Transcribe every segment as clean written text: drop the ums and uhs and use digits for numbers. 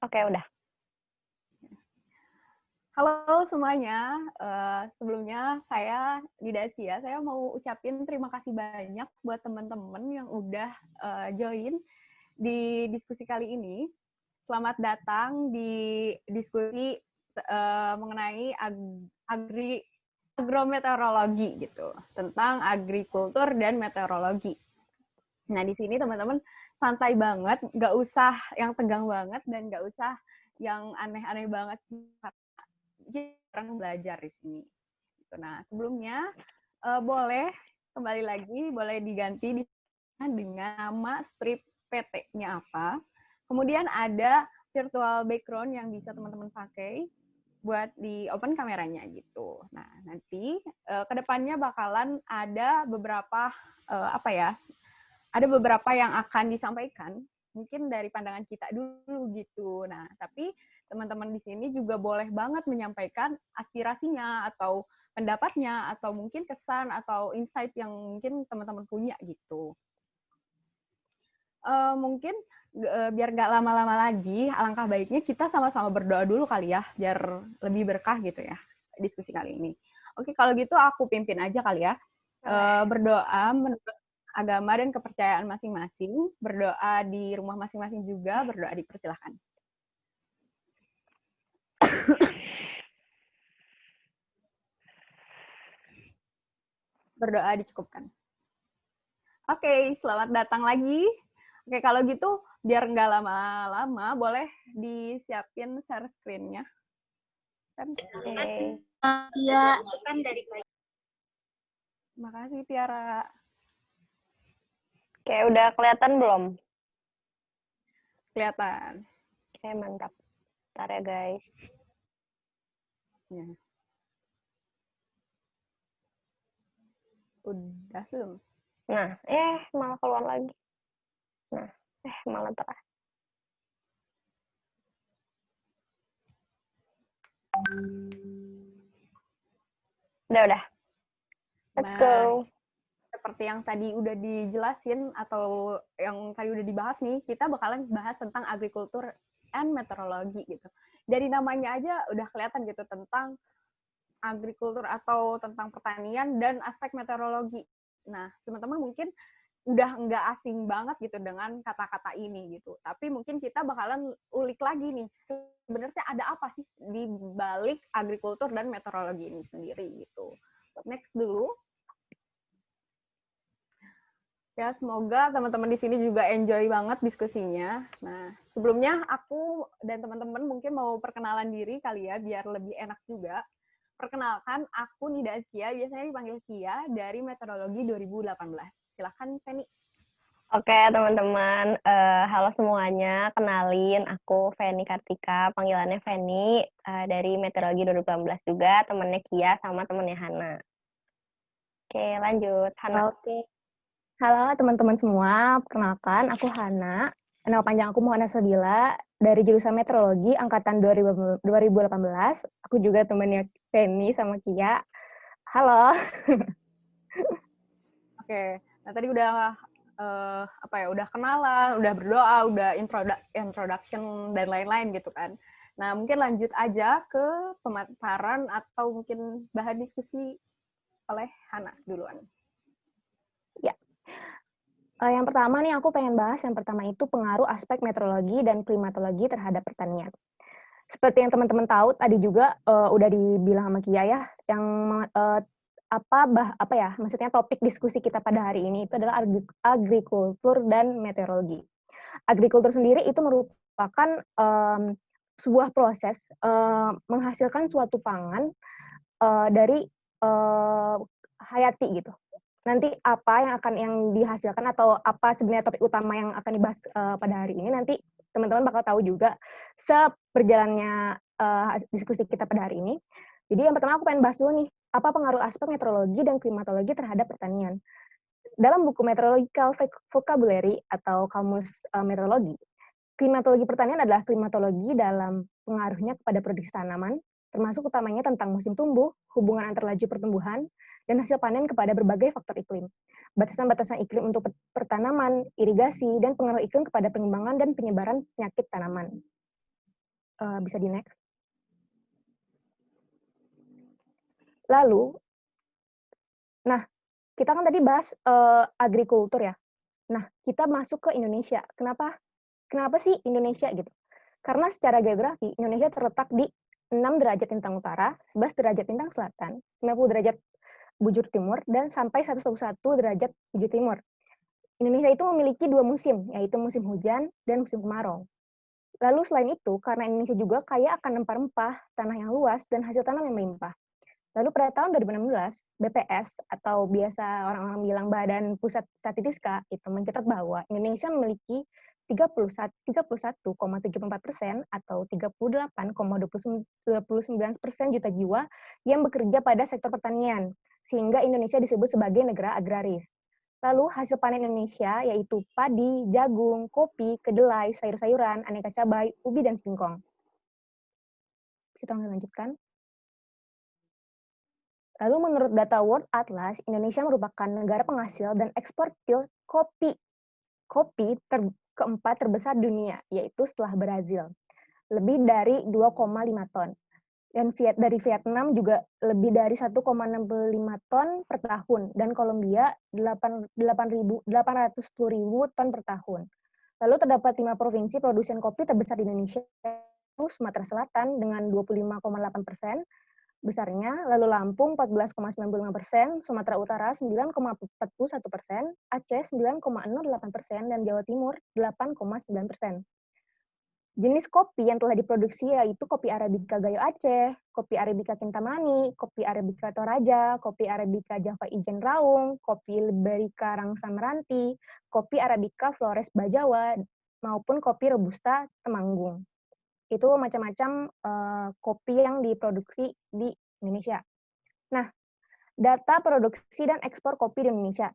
Oke, udah. Halo semuanya, sebelumnya saya Nida Sia, saya mau ucapin terima kasih banyak buat teman-teman yang udah join di diskusi kali ini. Selamat datang di diskusi mengenai agrometeorologi gitu, tentang agrikultur dan meteorologi. Nah di sini teman-teman santai banget, nggak usah yang tegang banget dan nggak usah yang aneh-aneh banget. Orang belajar di sini. Nah, sebelumnya boleh kembali lagi, boleh diganti dengan nama strip PT-nya apa. Kemudian ada virtual background yang bisa teman-teman pakai buat di open kameranya gitu. Nah, nanti kedepannya bakalan ada beberapa ada beberapa yang akan disampaikan mungkin dari pandangan kita dulu gitu. Nah, tapi teman-teman di sini juga boleh banget menyampaikan aspirasinya atau pendapatnya atau mungkin kesan atau insight yang mungkin teman-teman punya gitu. Mungkin biar nggak lama-lama lagi, alangkah baiknya kita sama-sama berdoa dulu kali ya, biar lebih berkah gitu ya diskusi kali ini. Oke, kalau gitu aku pimpin aja kali ya. Berdoa menurut agama dan kepercayaan masing-masing, berdoa di rumah masing-masing juga, berdoa dipersilahkan. Berdoa dicukupkan. Oke, selamat datang lagi. Oke, kalau gitu biar nggak lama-lama, boleh disiapin share screen-nya. Oke. Iya. Makasih Tiara. Oke, udah kelihatan belum? Kelihatan. Oke, mantap. Bentar ya, guys. Ya. Udah belum? Nah, malah keluar lagi. Nah, malah terah. Udah. Let's go. Seperti yang tadi udah dijelasin atau yang tadi udah dibahas nih, kita bakalan bahas tentang agrikultur and meteorologi gitu. Dari namanya aja udah kelihatan gitu tentang agrikultur atau tentang pertanian dan aspek meteorologi. Nah, teman-teman mungkin udah nggak asing banget gitu dengan kata-kata ini gitu. Tapi mungkin kita bakalan ulik lagi nih, sebenarnya ada apa sih di balik agrikultur dan meteorologi ini sendiri gitu. Next dulu. Ya, semoga teman-teman di sini juga enjoy banget diskusinya. Nah, sebelumnya aku dan teman-teman mungkin mau perkenalan diri kali ya, biar lebih enak juga. Perkenalkan, aku Nida Kia, biasanya dipanggil Kia, dari Meteorologi 2018. Silahkan, Feni. Oke, teman-teman. Halo semuanya. Kenalin, aku Feni Kartika. Panggilannya Feni. Dari Meteorologi 2018 juga. Temennya Kia sama temennya Hana. Oke, lanjut. Hana. Oke. Halo teman-teman semua, perkenalkan aku Hana. Nama panjang aku Muhana Sabila dari jurusan Meteorologi angkatan 2018. Aku juga temannya Feni sama Kia. Halo. Oke, nah tadi udah udah kenalan, udah berdoa, udah introduction dan lain-lain gitu kan. Nah, mungkin lanjut aja ke pemaparan atau mungkin bahan diskusi oleh Hana duluan. Ya. Yang pertama nih aku pengen bahas, yang pertama itu pengaruh aspek meteorologi dan klimatologi terhadap pertanian. Seperti yang teman-teman tahu tadi juga udah dibilang sama Kia ya, yang maksudnya topik diskusi kita pada hari ini itu adalah agrikultur dan meteorologi. Agrikultur sendiri itu merupakan sebuah proses menghasilkan suatu pangan dari hayati gitu. Nanti apa yang dihasilkan atau apa sebenarnya topik utama yang akan dibahas pada hari ini, nanti teman-teman bakal tahu juga seperjalannya diskusi kita pada hari ini. Jadi yang pertama aku pengen bahas dulu nih, apa pengaruh aspek meteorologi dan klimatologi terhadap pertanian. Dalam buku Meteorological Vocabulary atau Kamus Meteorologi, klimatologi pertanian adalah klimatologi dalam pengaruhnya kepada produksi tanaman, termasuk utamanya tentang musim tumbuh, hubungan antar laju pertumbuhan, dan hasil panen kepada berbagai faktor iklim. Batasan-batasan iklim untuk pertanaman, irigasi, dan pengaruh iklim kepada pengembangan dan penyebaran penyakit tanaman. Bisa di next. Lalu, nah kita kan tadi bahas agrikultur ya. Nah, kita masuk ke Indonesia. Kenapa sih Indonesia gitu? Karena secara geografi, Indonesia terletak di 6 derajat lintang utara, 11 derajat lintang selatan, 90 derajat bujur timur, dan sampai 121 derajat bujur timur. Indonesia itu memiliki 2 musim, yaitu musim hujan dan musim kemarau. Lalu selain itu, karena Indonesia juga kaya akan rempah-rempah, tanah yang luas, dan hasil tanam yang melimpah. Lalu pada tahun 2016, BPS atau biasa orang-orang bilang Badan Pusat Statistika itu mencatat bahwa Indonesia memiliki 31,74% atau 38,29% juta jiwa yang bekerja pada sektor pertanian, sehingga Indonesia disebut sebagai negara agraris. Lalu hasil panen Indonesia yaitu padi, jagung, kopi, kedelai, sayur-sayuran, aneka cabai, ubi, dan singkong. Bisa tolong lanjutkan? Lalu menurut data World Atlas, Indonesia merupakan negara penghasil dan eksportir kopi. Keempat terbesar dunia, yaitu setelah Brazil. Lebih dari 2,5 ton. Dan dari Vietnam juga lebih dari 1,65 ton per tahun. Dan Kolombia 810.000 ton per tahun. Lalu terdapat 5 provinsi produsen kopi terbesar di Indonesia, yaitu Sumatera Selatan dengan 25,8%, besarnya, lalu Lampung 14,95%, Sumatera Utara 9,41%, Aceh 9,08%, dan Jawa Timur 8,9%. Jenis kopi yang telah diproduksi yaitu kopi Arabica Gayo Aceh, kopi Arabica Kintamani, kopi Arabica Toraja, kopi Arabica Java Ijen Raung, kopi Liberica Rangsa Meranti, kopi Arabica Flores Bajawa, maupun kopi Robusta Temanggung. Itu macam-macam kopi yang diproduksi di Indonesia. Nah, data produksi dan ekspor kopi di Indonesia.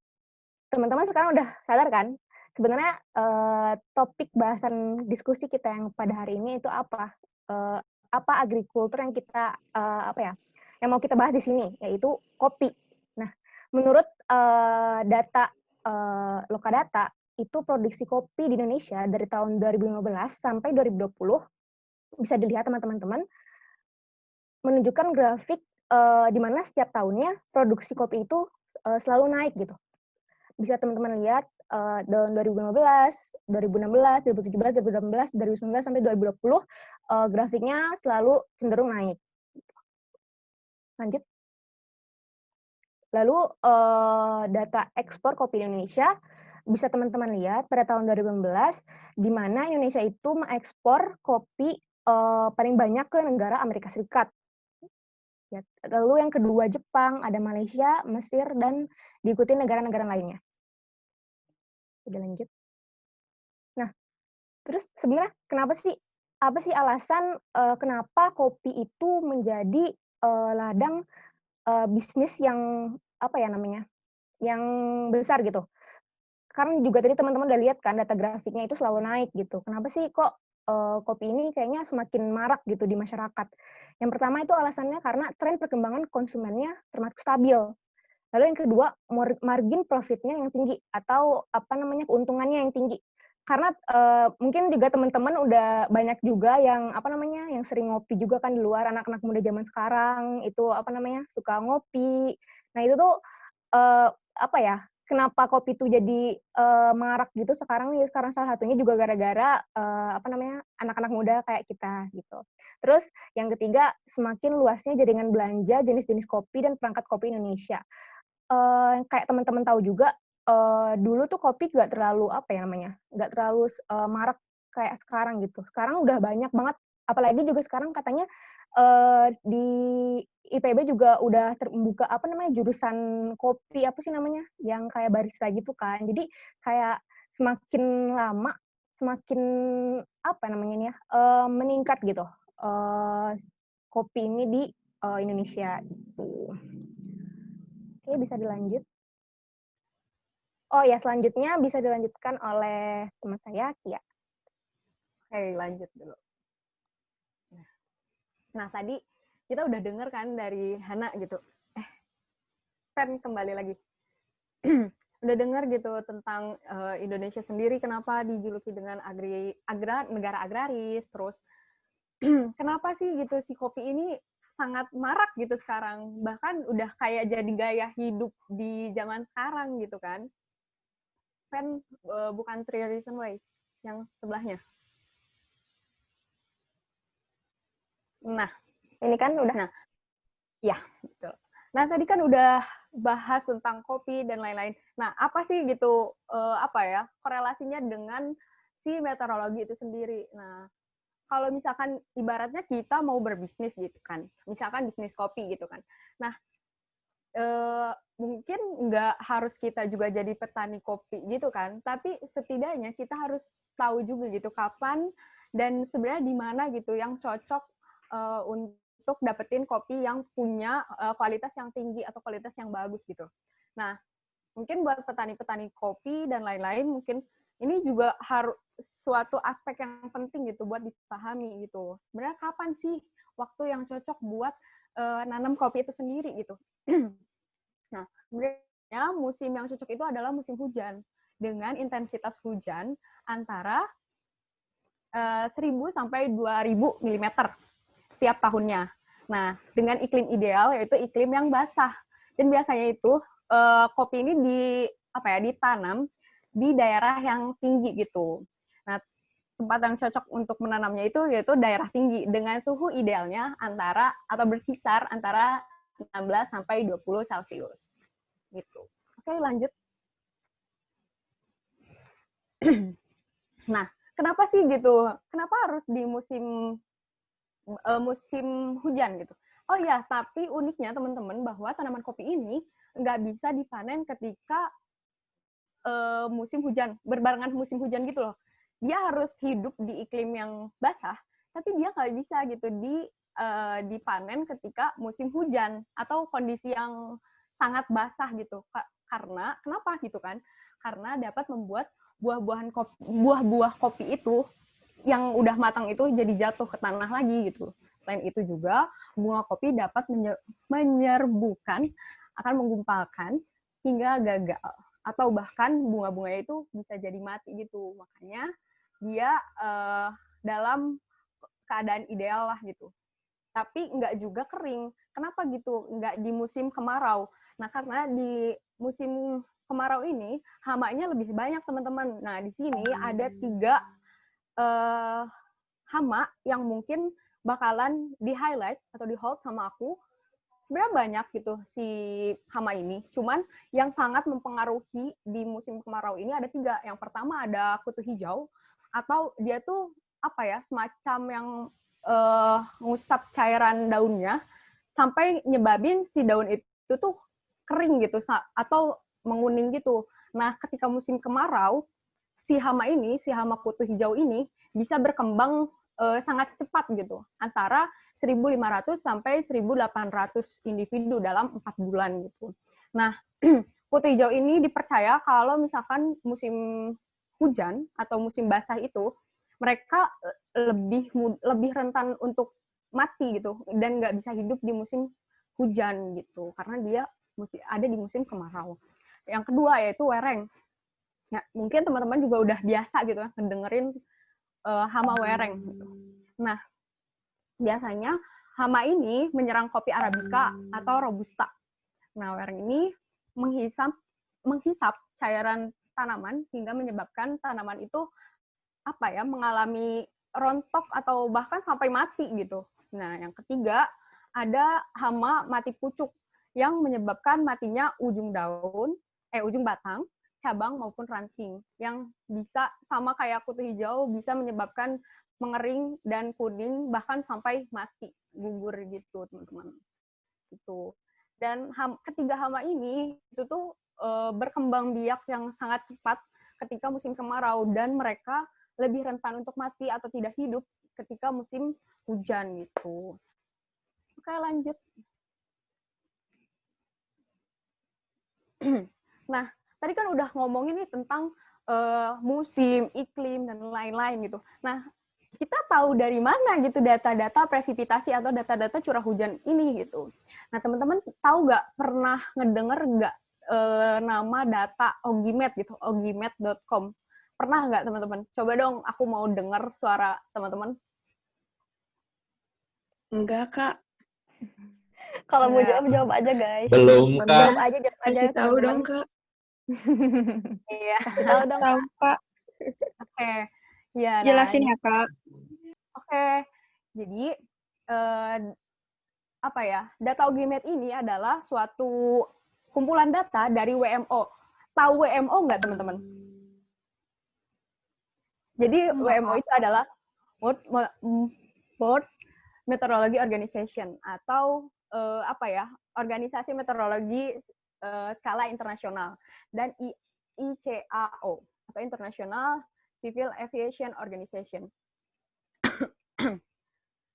Teman-teman sekarang udah sadar kan? Sebenarnya topik bahasan diskusi kita yang pada hari ini itu apa? Apa agrikultur yang kita yang mau kita bahas di sini, yaitu kopi. Nah, menurut data Lokadata, itu produksi kopi di Indonesia dari tahun 2015 sampai 2020 bisa dilihat teman-teman menunjukkan grafik di mana setiap tahunnya produksi kopi itu selalu naik gitu. Bisa teman-teman lihat tahun 2015, 2016, 2017, 2018, 2019 sampai 2020 grafiknya selalu cenderung naik. Lanjut. Lalu data ekspor kopi di Indonesia bisa teman-teman lihat pada tahun 2016 di mana Indonesia itu mengekspor kopi paling banyak ke negara Amerika Serikat. Ya, lalu yang kedua Jepang, ada Malaysia, Mesir, dan diikuti negara-negara lainnya. Udah lanjut. Nah, terus sebenarnya apa sih alasan kenapa kopi itu menjadi ladang bisnis yang yang besar gitu? Karena juga tadi teman-teman udah lihat kan data grafiknya itu selalu naik gitu. Kenapa sih kok kopi ini kayaknya semakin marak gitu di masyarakat? Yang pertama itu alasannya karena tren perkembangan konsumennya termasuk stabil. Lalu yang kedua, margin profit-nya yang tinggi atau keuntungannya yang tinggi. Karena mungkin juga teman-teman udah banyak juga yang yang sering ngopi juga kan di luar, anak-anak muda zaman sekarang itu suka ngopi. Nah, itu tuh kenapa kopi itu jadi marak gitu sekarang nih, karena salah satunya juga gara-gara anak-anak muda kayak kita gitu. Terus yang ketiga, semakin luasnya jaringan belanja jenis-jenis kopi dan perangkat kopi Indonesia. Kayak teman-teman tahu juga dulu tuh kopi nggak terlalu nggak terlalu marak kayak sekarang gitu. Sekarang udah banyak banget, apalagi juga sekarang katanya di IPB juga udah terbuka jurusan kopi yang kayak barista gitu kan. Jadi kayak semakin lama semakin meningkat gitu kopi ini di Indonesia gitu. Oke, bisa dilanjut. Oh ya, selanjutnya bisa dilanjutkan oleh teman saya, Kia. Oke, lanjut dulu. Nah, tadi kita udah denger kan dari Hana gitu. Fen kembali lagi. Udah denger gitu tentang Indonesia sendiri kenapa dijuluki dengan negara agraris, terus kenapa sih gitu si kopi ini sangat marak gitu sekarang, bahkan udah kayak jadi gaya hidup di zaman sekarang gitu kan. Kan bukan Three Reasons Why yang sebelahnya. Nah, Ini kan udah. Nah, ya, betul. Nah, tadi kan udah bahas tentang kopi dan lain-lain. Nah, apa sih gitu, korelasinya dengan si meteorologi itu sendiri? Nah, kalau misalkan ibaratnya kita mau berbisnis gitu kan, misalkan bisnis kopi gitu kan. Nah, mungkin nggak harus kita juga jadi petani kopi gitu kan, tapi setidaknya kita harus tahu juga gitu kapan dan sebenarnya di mana gitu yang cocok untuk dapetin kopi yang punya kualitas yang tinggi atau kualitas yang bagus gitu. Nah, mungkin buat petani-petani kopi dan lain-lain mungkin ini juga harus suatu aspek yang penting gitu buat dipahami gitu. Sebenarnya kapan sih waktu yang cocok buat nanam kopi itu sendiri gitu. Nah, sebenarnya musim yang cocok itu adalah musim hujan dengan intensitas hujan antara 1.000 sampai 2.000 mm setiap tahunnya. Nah, dengan iklim ideal yaitu iklim yang basah. Dan biasanya itu kopi ini ditanam di daerah yang tinggi gitu. Nah, tempat yang cocok untuk menanamnya itu yaitu daerah tinggi dengan suhu idealnya berkisar antara 16 sampai 20 Celcius. Gitu. Oke, lanjut. Nah, kenapa sih gitu? Kenapa harus di musim hujan gitu? Oh ya, tapi uniknya teman-teman bahwa tanaman kopi ini nggak bisa dipanen ketika musim hujan, berbarengan musim hujan gitu loh. Dia harus hidup di iklim yang basah, tapi dia nggak bisa gitu dipanen ketika musim hujan atau kondisi yang sangat basah gitu. Karena kenapa gitu kan? Karena dapat membuat buah-buah kopi itu yang udah matang itu jadi jatuh ke tanah lagi gitu. Selain itu juga bunga kopi dapat menyerbukan, akan menggumpalkan hingga gagal atau bahkan bunga-bunganya itu bisa jadi mati gitu. Makanya dia dalam keadaan ideal lah gitu. Tapi nggak juga kering. Kenapa gitu? Nggak di musim kemarau. Nah, karena di musim kemarau ini hamanya lebih banyak teman-teman. Nah, di sini ada 3 hama yang mungkin bakalan di-highlight atau di-hold sama aku. Sebenarnya banyak gitu si hama ini. Cuman yang sangat mempengaruhi di musim kemarau ini ada 3. Yang pertama ada kutu hijau, atau dia tuh semacam yang ngusap cairan daunnya sampai nyebabin si daun itu tuh kering gitu atau menguning gitu. Nah, ketika musim kemarau, si hama kutu hijau ini bisa berkembang sangat cepat gitu, antara 1.500 sampai 1.800 individu dalam 4 bulan gitu. Nah, kutu hijau ini dipercaya kalau misalkan musim hujan atau musim basah itu mereka lebih rentan untuk mati gitu dan nggak bisa hidup di musim hujan gitu karena dia ada di musim kemarau. Yang kedua yaitu wereng. Ya, mungkin teman-teman juga udah biasa gitu ya ngedengerin hama wereng gitu. Nah, biasanya hama ini menyerang kopi arabica atau robusta. Nah, wereng ini menghisap cairan tanaman hingga menyebabkan tanaman itu mengalami rontok atau bahkan sampai mati gitu. Nah, yang ketiga ada hama mati pucuk yang menyebabkan matinya ujung batang, cabang maupun ranting yang bisa sama kayak kutu hijau bisa menyebabkan mengering dan kuning bahkan sampai mati, gugur gitu, teman-teman. Itu. Dan ketiga hama ini itu tuh berkembang biak yang sangat cepat ketika musim kemarau dan mereka lebih rentan untuk mati atau tidak hidup ketika musim hujan gitu. Oke, lanjut. Nah, tadi kan udah ngomongin nih tentang musim, iklim, dan lain-lain gitu. Nah, kita tahu dari mana gitu data-data presipitasi atau data-data curah hujan ini gitu. Nah, teman-teman tahu nggak, pernah ngedenger nggak nama data Ogimet gitu, ogimet.com? Pernah nggak teman-teman? Coba dong, aku mau dengar suara teman-teman. Enggak, Kak. Kalau mau Enggak. jawab aja, guys. Belum, Jawab Kak. aja Kasih tahu teman-teman. dong, Kak. Iya. Kasih tahu dong, Tahu, Kak. Kak. Oke. Ya, nah, Jelasin ya, Kak. oke. Jadi apa ya? Data Ogimed ini adalah suatu kumpulan data dari WMO. Tahu WMO nggak, teman-teman? Jadi WMO itu adalah World Meteorology Organization atau apa ya? Organisasi meteorologi skala internasional, dan ICAO atau International Civil Aviation Organization.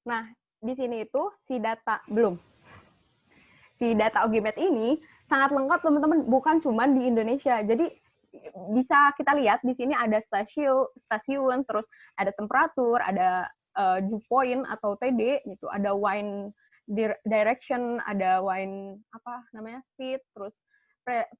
Nah, di sini itu si data Ogimed ini sangat lengkap, teman-teman, bukan cuma di Indonesia. Jadi bisa kita lihat di sini ada stasiun, terus ada temperatur, ada dew point atau TD gitu, ada wind direction, ada wind speed, terus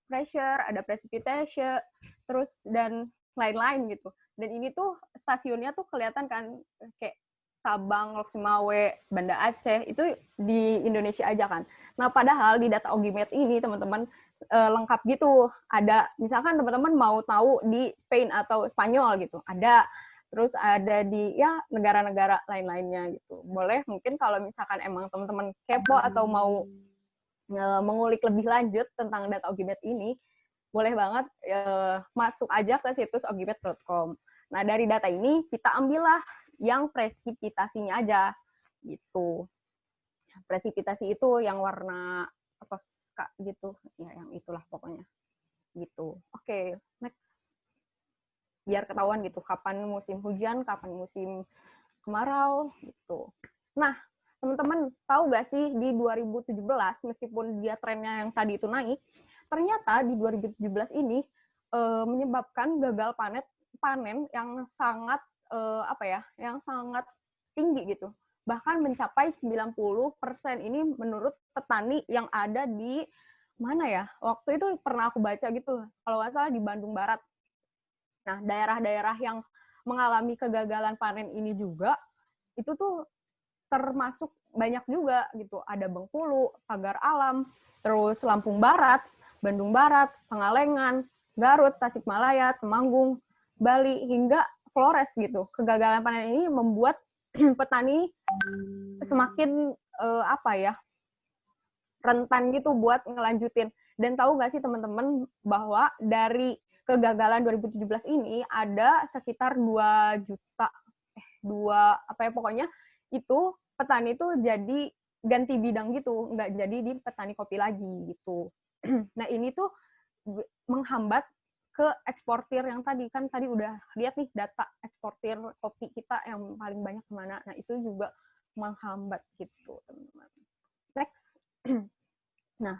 pressure, ada precipitation, terus dan lain-lain gitu. Dan ini tuh stasiunnya tuh kelihatan kan kayak Sabang, Lok Sumawe, Banda Aceh, itu di Indonesia aja kan. Nah, padahal di data Ogimed ini, teman-teman, lengkap gitu. Ada, misalkan teman-teman mau tahu di Spain atau Spanyol gitu, ada. Terus ada di ya negara-negara lain-lainnya gitu. Boleh mungkin kalau misalkan emang teman-teman kepo atau mau mengulik lebih lanjut tentang data Ogimed ini, boleh banget masuk aja ke situs ogimed.com. Nah, dari data ini kita ambillah yang presipitasinya aja gitu. Presipitasi itu yang warna toska gitu, ya yang itulah pokoknya gitu. Oke, next. Biar ketahuan gitu kapan musim hujan, kapan musim kemarau gitu. Nah, teman-teman tahu gak sih di 2017 meskipun dia trennya yang tadi itu naik, ternyata di 2017 ini menyebabkan gagal panen yang sangat yang sangat tinggi gitu. Bahkan mencapai 90% ini menurut petani yang ada di mana ya? Waktu itu pernah aku baca gitu, kalau nggak salah di Bandung Barat. Nah, daerah-daerah yang mengalami kegagalan panen ini juga, itu tuh termasuk banyak juga gitu. Ada Bengkulu, Pagar Alam, terus Lampung Barat, Bandung Barat, Pangalengan, Garut, Tasikmalaya, Temanggung, Bali, hingga Flores gitu. Kegagalan panen ini membuat petani semakin rentan gitu buat ngelanjutin. Dan tahu nggak sih teman-teman bahwa dari kegagalan 2017 ini ada sekitar 2 juta pokoknya itu petani itu jadi ganti bidang gitu, nggak jadi di petani kopi lagi gitu. Nah, ini tuh menghambat ke eksportir yang tadi udah lihat nih data eksportir kopi kita yang paling banyak kemana. Nah, itu juga menghambat gitu, teman-teman. Next. Nah,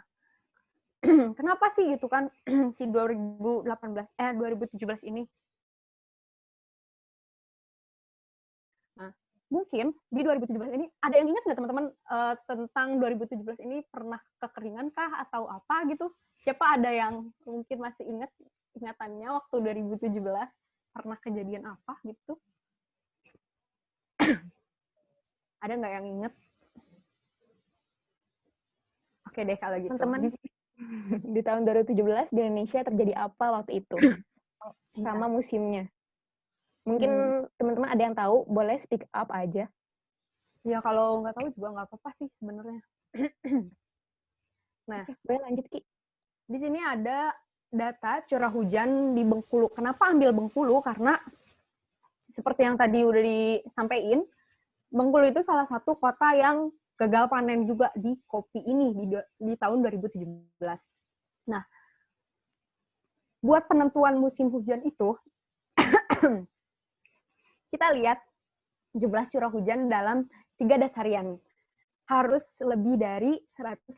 kenapa sih gitu kan si 2017 ini? Nah, mungkin di 2017 ini ada yang ingat nggak teman-teman tentang 2017 ini pernah kekeringan kah atau apa gitu? Siapa ada yang mungkin masih ingatannya waktu 2017 pernah kejadian apa gitu? Ada nggak yang inget? Oke deh kalau gitu. Teman-teman, di tahun 2017 di Indonesia terjadi apa waktu itu? Sama musimnya. Mungkin teman-teman ada yang tahu, boleh speak up aja. Ya kalau nggak tahu juga nggak apa-apa sih sebenarnya. Nah, boleh lanjut, Ki. Di sini ada data curah hujan di Bengkulu. Kenapa ambil Bengkulu? Karena seperti yang tadi udah disampaikan, Bengkulu itu salah satu kota yang gagal panen juga di kopi ini di tahun 2017. Nah, buat penentuan musim hujan itu, kita lihat jumlah curah hujan dalam 3 dasarian. Harus lebih dari 150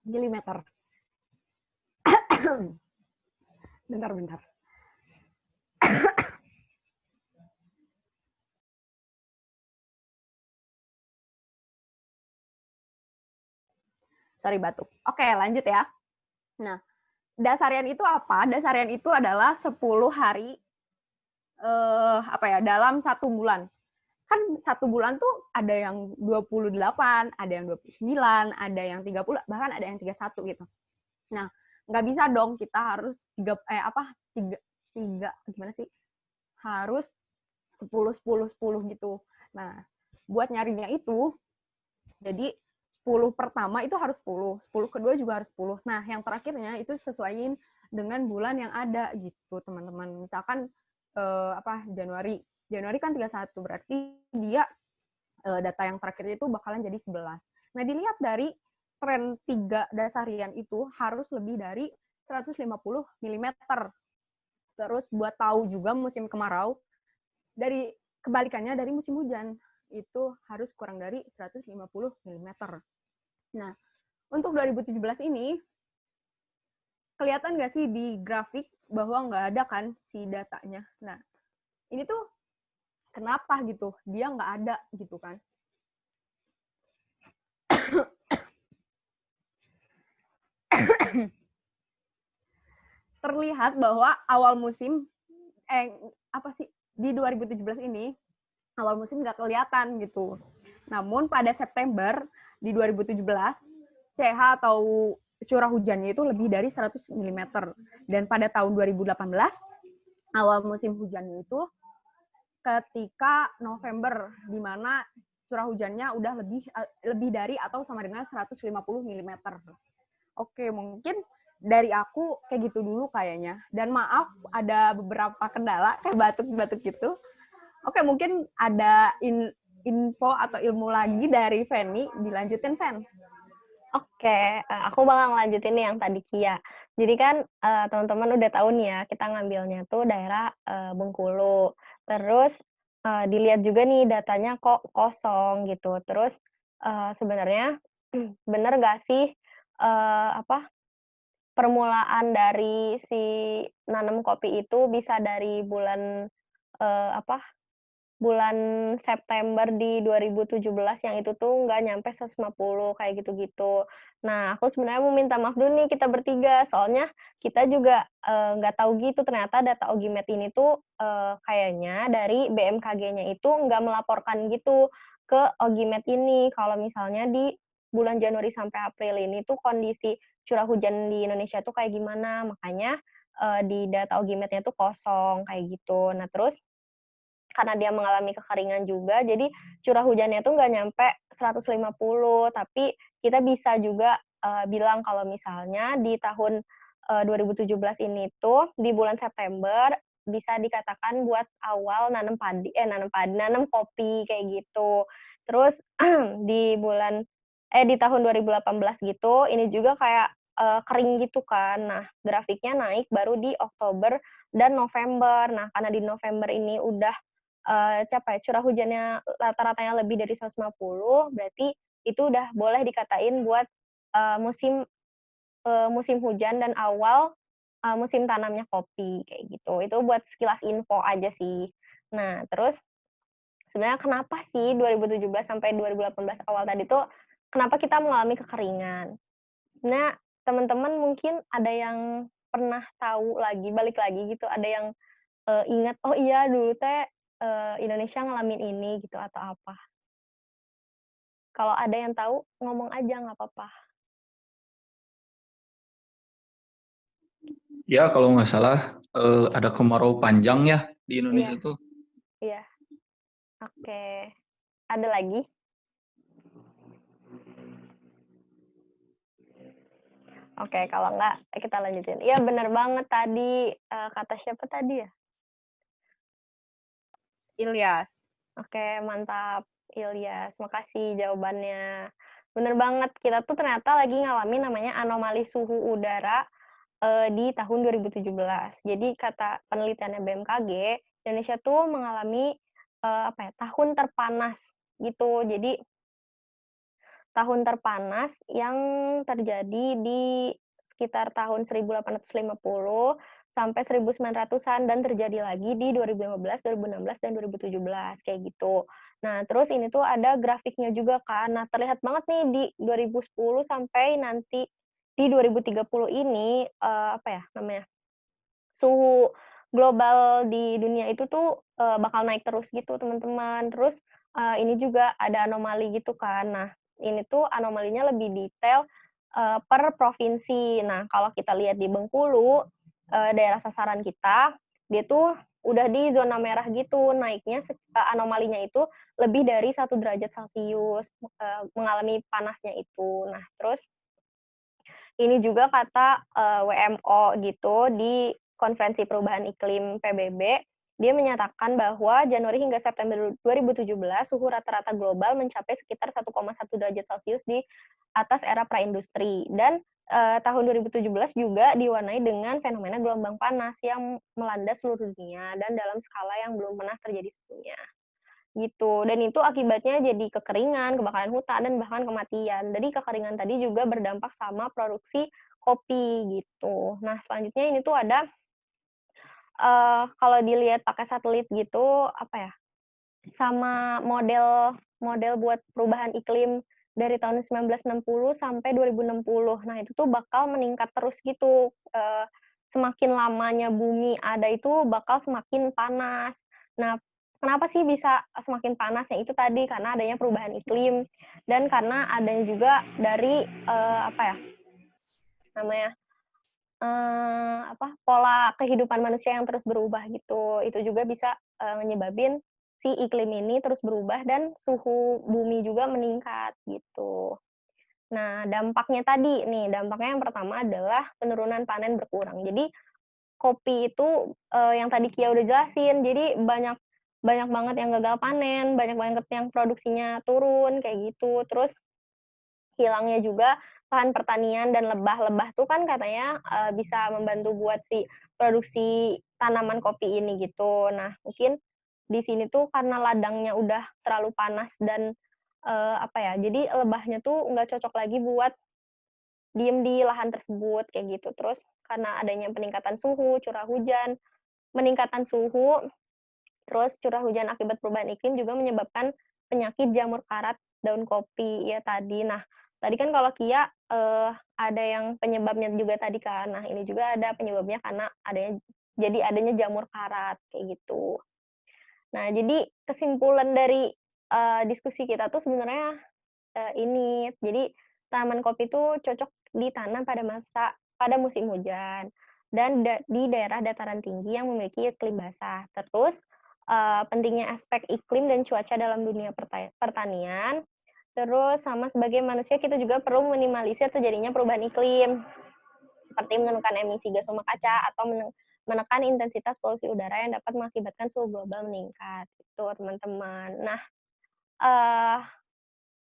mm. Bentar. Sorry, batuk. Oke, lanjut ya. Nah, dasarian itu apa? Dasarian itu adalah 10 hari dalam 1 bulan. kan satu bulan tuh ada yang 28, ada yang 29, ada yang 30, bahkan ada yang 31 gitu. Nah, nggak bisa dong kita harus tiga gimana sih? Harus 10 gitu. Nah, buat nyarinya itu, jadi 10 pertama itu harus 10 kedua juga harus 10. Nah, yang terakhirnya itu sesuaiin dengan bulan yang ada gitu, teman-teman. Misalkan Januari kan 31, berarti dia data yang terakhirnya itu bakalan jadi 11. Nah, dilihat dari tren 3 dasarian itu harus lebih dari 150 mm. Terus buat tahu juga musim kemarau, dari kebalikannya dari musim hujan, itu harus kurang dari 150 mm. Nah, untuk 2017 ini, kelihatan nggak sih di grafik bahwa nggak ada kan si datanya. Nah, ini tuh kenapa gitu? Dia nggak ada gitu kan. Terlihat bahwa awal musim di 2017 ini awal musim nggak kelihatan gitu. Namun pada September di 2017 CH atau curah hujannya itu lebih dari 100 mm. Dan pada tahun 2018 awal musim hujannya itu ketika November, di mana curah hujannya udah lebih dari atau sama dengan 150 mm. Oke, mungkin dari aku kayak gitu dulu kayaknya. Dan maaf, ada beberapa kendala kayak batuk-batuk gitu. Oke, mungkin ada info atau ilmu lagi dari Feni. Dilanjutin, Fen. Oke, aku bakal ngelanjutin nih yang tadi Kia. Jadi kan teman-teman udah tahu nih ya, kita ngambilnya tuh daerah Bengkulu. Terus dilihat juga nih datanya kok kosong gitu. Terus sebenarnya bener nggak sih permulaan dari si nanam kopi itu bisa dari bulan bulan September di 2017 yang itu tuh nggak nyampe 150 kayak gitu-gitu. Nah, aku sebenarnya mau minta maaf dulu nih kita bertiga, soalnya kita juga, nggak tahu gitu ternyata data Ogimed ini tuh, kayaknya dari BMKG-nya itu nggak melaporkan gitu ke Ogimed ini, kalau misalnya di bulan Januari sampai April ini tuh kondisi curah hujan di Indonesia tuh kayak gimana. Makanya, di data Ogimed-nya tuh kosong, kayak gitu. Nah, terus karena dia mengalami kekeringan juga, jadi curah hujannya tuh nggak nyampe 150, tapi kita bisa juga, bilang kalau misalnya di tahun, 2017 ini tuh, di bulan September, bisa dikatakan buat awal nanam kopi, kayak gitu. Terus di tahun 2018 gitu, ini juga kayak, kering gitu kan. Nah, grafiknya naik baru di Oktober dan November. Nah, karena di November ini udah curah hujannya rata-ratanya lebih dari 150, berarti itu udah boleh dikatain buat, musim hujan dan awal, musim tanamnya kopi, kayak gitu. Itu buat sekilas info aja sih. Nah, terus sebenarnya kenapa sih 2017 sampai 2018 awal tadi tuh, kenapa kita mengalami kekeringan? Sebenarnya teman-teman mungkin ada yang pernah tahu lagi, balik lagi gitu, ada yang ingat, "Oh iya dulu teh, Indonesia ngalamin ini," gitu atau apa. Kalau ada yang tahu ngomong aja nggak apa-apa. Ya, kalau nggak salah ada kemarau panjang ya di Iya Indonesia tuh. iya, oke. Ada lagi? Oke, kalau nggak kita lanjutin. Iya bener banget tadi, kata siapa tadi ya? Ilyas. Oke, mantap Ilyas, makasih jawabannya. Bener banget, kita tuh ternyata lagi ngalamin namanya anomali suhu udara, di tahun 2017. Jadi kata penelitiannya BMKG, Indonesia tuh mengalami, tahun terpanas gitu. Jadi tahun terpanas yang terjadi di sekitar tahun 1850 sampai 1900-an dan terjadi lagi di 2015, 2016, dan 2017 kayak gitu. Nah, terus ini tuh ada grafiknya juga kan. Nah, terlihat banget nih di 2010 sampai nanti di 2030 ini, suhu global di dunia itu tuh bakal naik terus gitu teman-teman. Terus ini juga ada anomali gitu kan. Nah, ini tuh anomalinya lebih detail per provinsi. Nah, kalau kita lihat di Bengkulu, daerah sasaran kita, dia tuh udah di zona merah gitu, naiknya anomalinya itu lebih dari 1 derajat Celcius, mengalami panasnya itu. Nah, terus ini juga kata WMO gitu di Konferensi Perubahan Iklim PBB, dia menyatakan bahwa Januari hingga September 2017 suhu rata-rata global mencapai sekitar 1,1 derajat Celcius di atas era praindustri, dan tahun 2017 juga diwarnai dengan fenomena gelombang panas yang melanda seluruh dunia dan dalam skala yang belum pernah terjadi sebelumnya. Gitu, dan itu akibatnya jadi kekeringan, kebakaran hutan, dan bahkan kematian. Jadi kekeringan tadi juga berdampak sama produksi kopi gitu. Nah, selanjutnya ini tuh ada kalau dilihat pakai satelit gitu, apa ya, sama model model buat perubahan iklim dari tahun 1960 sampai 2060. Nah, itu tuh bakal meningkat terus gitu, semakin lamanya bumi ada itu bakal semakin panas. Nah, kenapa sih bisa semakin panas? Ya itu tadi, karena adanya perubahan iklim dan karena adanya juga dari, apa ya namanya, pola kehidupan manusia yang terus berubah gitu. Itu juga bisa, nyebabin si iklim ini terus berubah dan suhu bumi juga meningkat gitu. Nah, dampaknya tadi nih, dampaknya yang pertama adalah penurunan panen berkurang. Jadi kopi itu, yang tadi Kia udah jelasin, jadi banyak banyak banget yang gagal panen, banyak banget yang produksinya turun kayak gitu. Terus hilangnya juga lahan pertanian dan lebah-lebah tuh kan katanya, bisa membantu buat si produksi tanaman kopi ini gitu. Nah, mungkin di sini tuh karena ladangnya udah terlalu panas dan, jadi lebahnya tuh nggak cocok lagi buat diem di lahan tersebut, kayak gitu. Terus karena adanya peningkatan suhu, curah hujan, peningkatan suhu, terus curah hujan akibat perubahan iklim juga menyebabkan penyakit jamur karat daun kopi ya tadi. Nah, tadi kan kalau Kia, ada yang penyebabnya juga tadi kan. Nah, ini juga ada penyebabnya karena adanya jamur karat, kayak gitu. Nah, jadi kesimpulan dari, diskusi kita tuh sebenarnya, jadi tanaman kopi itu cocok ditanam pada musim hujan dan di daerah dataran tinggi yang memiliki iklim basah. Terus, pentingnya aspek iklim dan cuaca dalam dunia pertanian, terus sama sebagai manusia kita juga perlu meminimalisir terjadinya perubahan iklim, seperti menurunkan emisi gas rumah kaca atau menekan intensitas polusi udara yang dapat mengakibatkan suhu global meningkat, gitu teman-teman. Nah, eee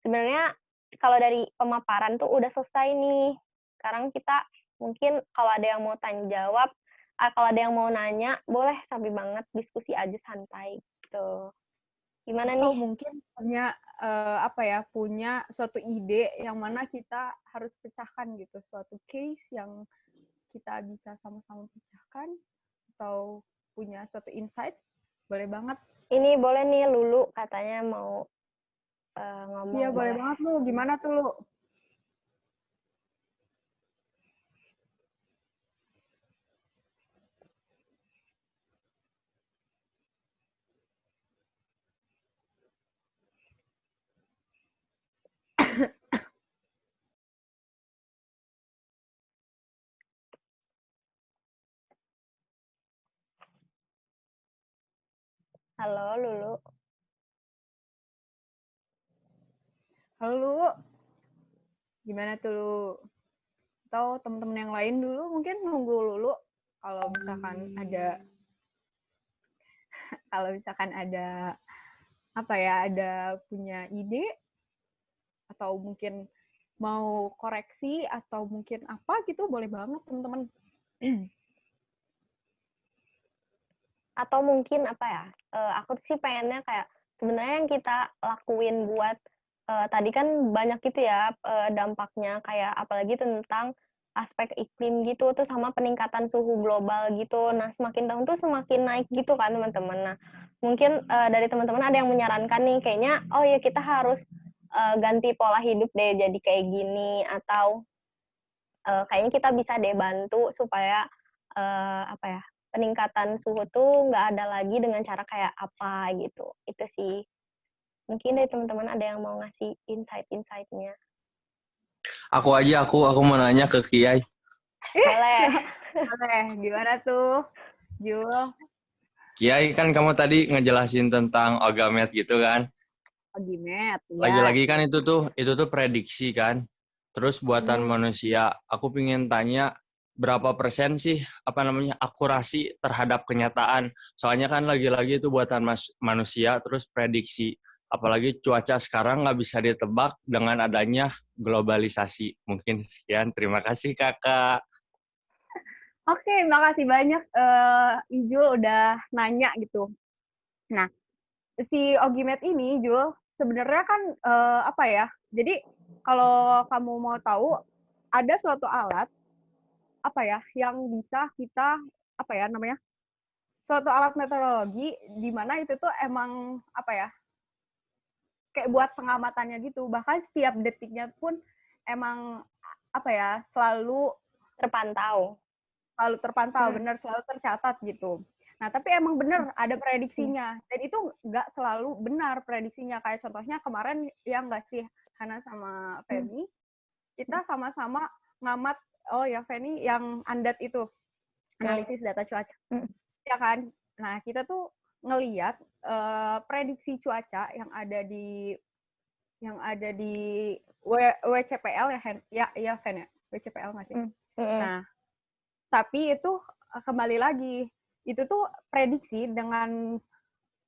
sebenarnya kalau dari pemaparan tuh udah selesai nih. Sekarang kita mungkin kalau ada yang mau tanya jawab, kalau ada yang mau nanya, boleh sambil banget diskusi aja santai gitu. Gimana Atau nih? mungkin punya, punya suatu ide yang mana kita harus pecahkan gitu, suatu case yang kita bisa sama-sama pecahkan, atau punya suatu insight, boleh banget. Ini boleh nih Lulu katanya mau ngomong, Iya, boleh boleh. banget lu. Gimana tuh lu? Halo Lulu. Halo lu, gimana tuh lu? Atau temen-temen yang lain dulu mungkin nunggu Lulu kalau misalkan ada ada punya ide atau mungkin mau koreksi atau mungkin apa gitu, boleh banget teman-teman. Atau mungkin aku sih pengennya kayak sebenarnya yang kita lakuin buat tadi kan banyak gitu ya dampaknya, kayak apalagi tentang aspek iklim gitu tuh sama peningkatan suhu global gitu. Nah, semakin tahun tuh semakin naik gitu kan teman-teman. Nah, mungkin dari teman-teman ada yang menyarankan nih kayaknya oh ya kita harus ganti pola hidup deh jadi kayak gini, atau kayaknya kita bisa deh bantu supaya peningkatan suhu tuh nggak ada lagi dengan cara kayak apa gitu. Itu sih. Mungkin dari teman-teman ada yang mau ngasih insight-insight-nya. Aku mau nanya ke Kiai. Boleh. Boleh, gimana tuh, Jul? Kiai, kan kamu tadi ngejelasin tentang Ogamet gitu kan. Ogimet, ya. Lagi-lagi kan itu tuh prediksi kan. Terus buatan manusia. Aku pengen tanya berapa persen sih akurasi terhadap kenyataan. Soalnya kan lagi-lagi itu buatan manusia terus prediksi. Apalagi cuaca sekarang nggak bisa ditebak dengan adanya globalisasi. Mungkin sekian. Terima kasih Kakak. Oke, makasih banyak Ijul udah nanya gitu. Nah, si Ogimet ini, Jul, sebenarnya kan apa ya? Jadi kalau kamu mau tahu, ada suatu alat apa ya yang bisa kita apa ya namanya? Suatu alat meteorologi di mana itu tuh emang apa ya? Kayak buat pengamatannya gitu. Bahkan setiap detiknya pun emang apa ya? Selalu Terpantau. bener, selalu tercatat gitu. Nah, tapi emang bener ada prediksinya. Dan itu nggak selalu benar prediksinya. Kayak contohnya kemarin yang nggak sih, Hana sama Feni, kita sama-sama ngamat, oh ya Feni, yang Andat itu, analisis data cuaca. Ya kan? Nah, kita tuh ngeliat prediksi cuaca yang ada di WCPL ya Fen ya? WCPL nggak sih? Nah, tapi itu kembali lagi, itu tuh prediksi dengan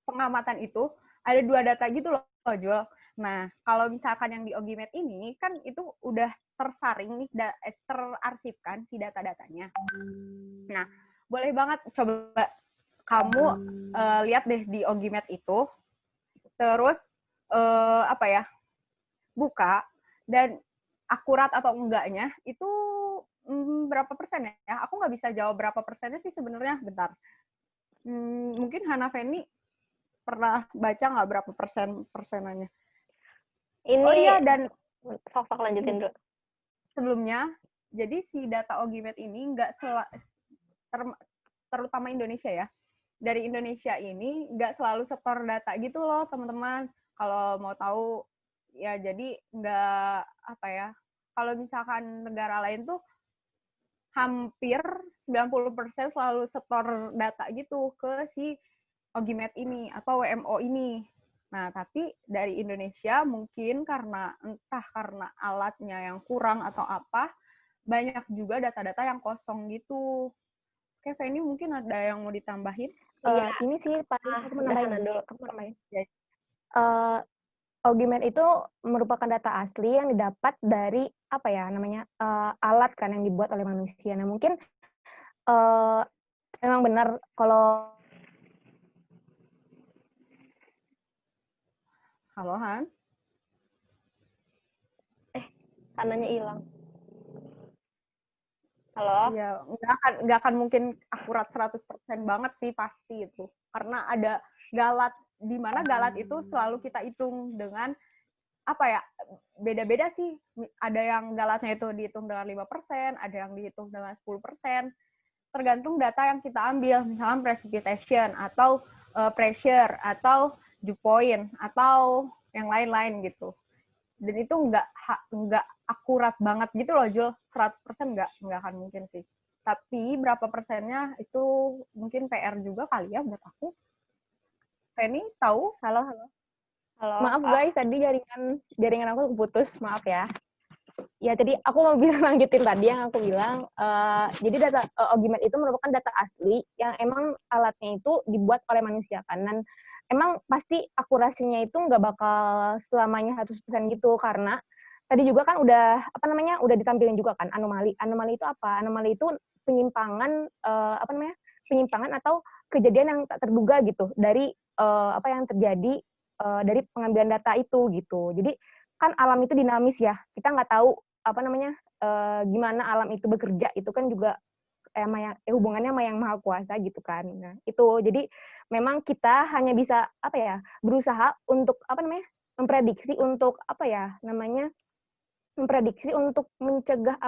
pengamatan itu ada 2 data gitu loh, Jul. Nah, kalau misalkan yang di Ogimet ini kan itu udah tersaring nih, terarsipkan si data-datanya. Nah, boleh banget coba kamu lihat deh di Ogimet itu, terus apa ya, buka, dan akurat atau enggaknya itu berapa persen ya? Aku nggak bisa jawab berapa persennya sih sebenarnya. Bentar. Mungkin Hana Feni pernah baca nggak berapa persenannya? Ini, oh iya, dan sok-sok lanjutin dulu. sebelumnya, jadi si data Ogimet ini nggak terutama Indonesia ya. Dari Indonesia ini nggak selalu setor data gitu loh, teman-teman. Kalau mau tahu, ya jadi nggak apa ya. Kalau misalkan negara lain tuh hampir 90% selalu setor data gitu ke si Ogimet ini atau WMO ini. Nah, tapi dari Indonesia mungkin entah karena alatnya yang kurang atau apa, banyak juga data-data yang kosong gitu. Oke, Feni mungkin ada yang mau ditambahin? Ini sih paling aku mau nambahin dulu. Ya. Ogimet itu merupakan data asli yang didapat dari apa ya namanya alat kan yang dibuat oleh manusia. Nah mungkin memang benar kalau Halo, Han? Hananya hilang. Halo? Iya, nggak akan mungkin akurat 100% banget sih pasti itu. Karena ada galat, di mana galat itu selalu kita hitung dengan apa ya, beda-beda sih. Ada yang galatnya itu dihitung dengan 5%, ada yang dihitung dengan 10%. Tergantung data yang kita ambil, misalnya precipitation, atau pressure, atau dew point, atau yang lain-lain gitu. Dan itu nggak akurat banget gitu loh, Jul. 100% nggak akan mungkin sih. Tapi berapa persennya itu mungkin PR juga kali ya buat aku. Penny, tahu? Halo. Maaf guys, tadi jaringan aku keputus, maaf ya. Ya tadi aku mau lanjutin tadi yang aku bilang. Jadi data Ogimet itu merupakan data asli yang emang alatnya itu dibuat oleh manusia kan. Dan emang pasti akurasinya itu nggak bakal selamanya 100% gitu, karena tadi juga kan udah ditampilin juga kan anomali. Anomali itu apa? Anomali itu penyimpangan penyimpangan atau kejadian yang tak terduga gitu dari apa yang terjadi dari pengambilan data itu gitu. Jadi kan alam itu dinamis ya. Kita nggak tahu gimana alam itu bekerja, itu kan juga hubungannya sama yang maha kuasa gitu kan. Nah, itu jadi memang kita hanya bisa berusaha untuk memprediksi untuk memprediksi untuk mencegah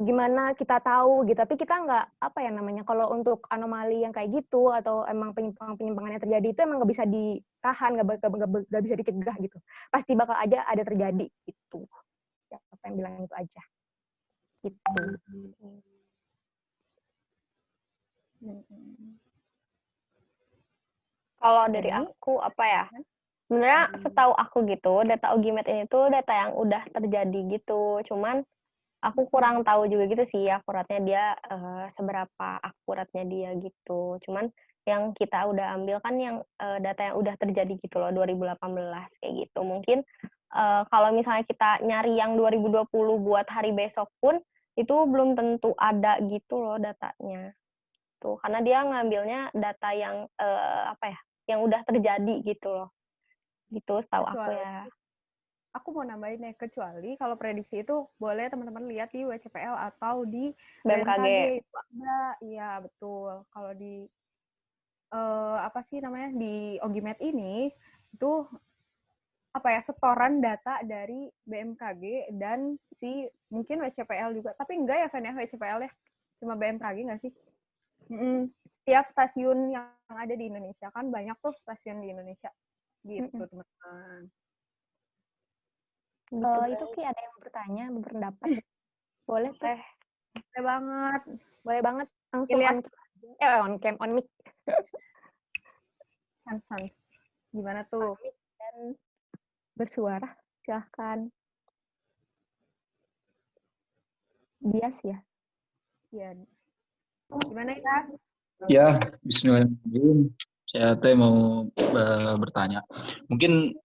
gimana kita tahu gitu, tapi kita nggak apa ya namanya, kalau untuk anomali yang kayak gitu atau emang penyimpangan yang terjadi itu emang nggak bisa ditahan, nggak bisa dicegah gitu, pasti bakal aja ada terjadi gitu. Ya, apa yang bilang itu aja gitu. Kalau dari aku apa ya? Sebenarnya setahu aku gitu, data Ogimed ini tuh data yang udah terjadi gitu. Cuman aku kurang tahu juga gitu sih akuratnya dia seberapa akuratnya dia gitu. Cuman yang kita udah ambil kan yang data yang udah terjadi gitu loh 2018 kayak gitu. Mungkin kalau misalnya kita nyari yang 2020 buat hari besok pun itu belum tentu ada gitu loh datanya. Tuh, karena dia ngambilnya data yang apa ya? Yang udah terjadi gitu loh. Gitu setahu aku ya. Aku mau nambahin nih, kecuali kalau prediksi itu boleh teman-teman lihat di WCPL atau di BMKG. itu ada, iya betul. Kalau di apa sih namanya di Ogimed ini itu apa ya, setoran data dari BMKG dan si mungkin WCPL juga, tapi enggak ya Fen ya, WCPL ya, cuma BMKG nggak sih? Setiap stasiun yang ada di Indonesia, kan banyak tuh stasiun di Indonesia gitu teman-teman. Itu Ki ada yang bertanya, berpendapat? Boleh tuh. Boleh banget. Boleh banget. Langsung on cam, on mic. Sans. Gimana tuh? Dan bersuara, silahkan. Bias ya? Iya. Gimana ya? Ya, bismillahirrahmanirrahim. Saya teh mau bertanya. Mungkin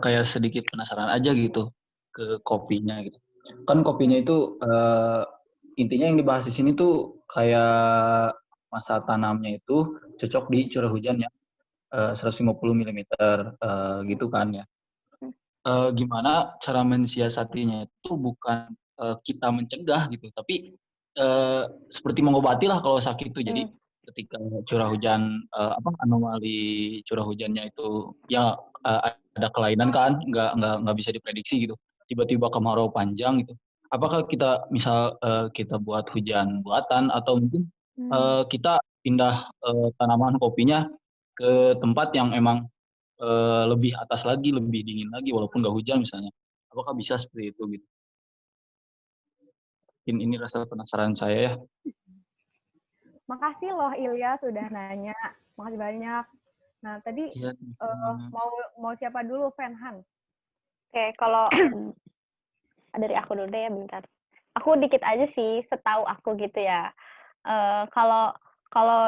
kayak sedikit penasaran aja gitu ke kopinya gitu. Kan kopinya itu intinya yang dibahas di sini tuh kayak masa tanamnya itu cocok di curah hujan yang 150 mm gitu kan ya. Gimana cara mensiasatinya itu bukan kita mencegah gitu, tapi seperti mengobati lah kalau sakit itu. Jadi ketika curah hujan anomali curah hujannya itu ya ada kelainan kan, nggak bisa diprediksi gitu. Tiba-tiba kemarau panjang gitu. Apakah kita misal kita buat hujan buatan atau mungkin kita pindah tanaman kopinya ke tempat yang emang lebih atas lagi, lebih dingin lagi, walaupun nggak hujan misalnya. Apakah bisa seperti itu gitu? Ini rasa penasaran saya ya. Makasih loh Ilya sudah nanya. Makasih banyak. Nah tadi Ya, mau siapa dulu, Fenhan? Oke, kalau dari aku dulu deh ya bentar. Aku dikit aja sih, setahu aku gitu ya. Kalau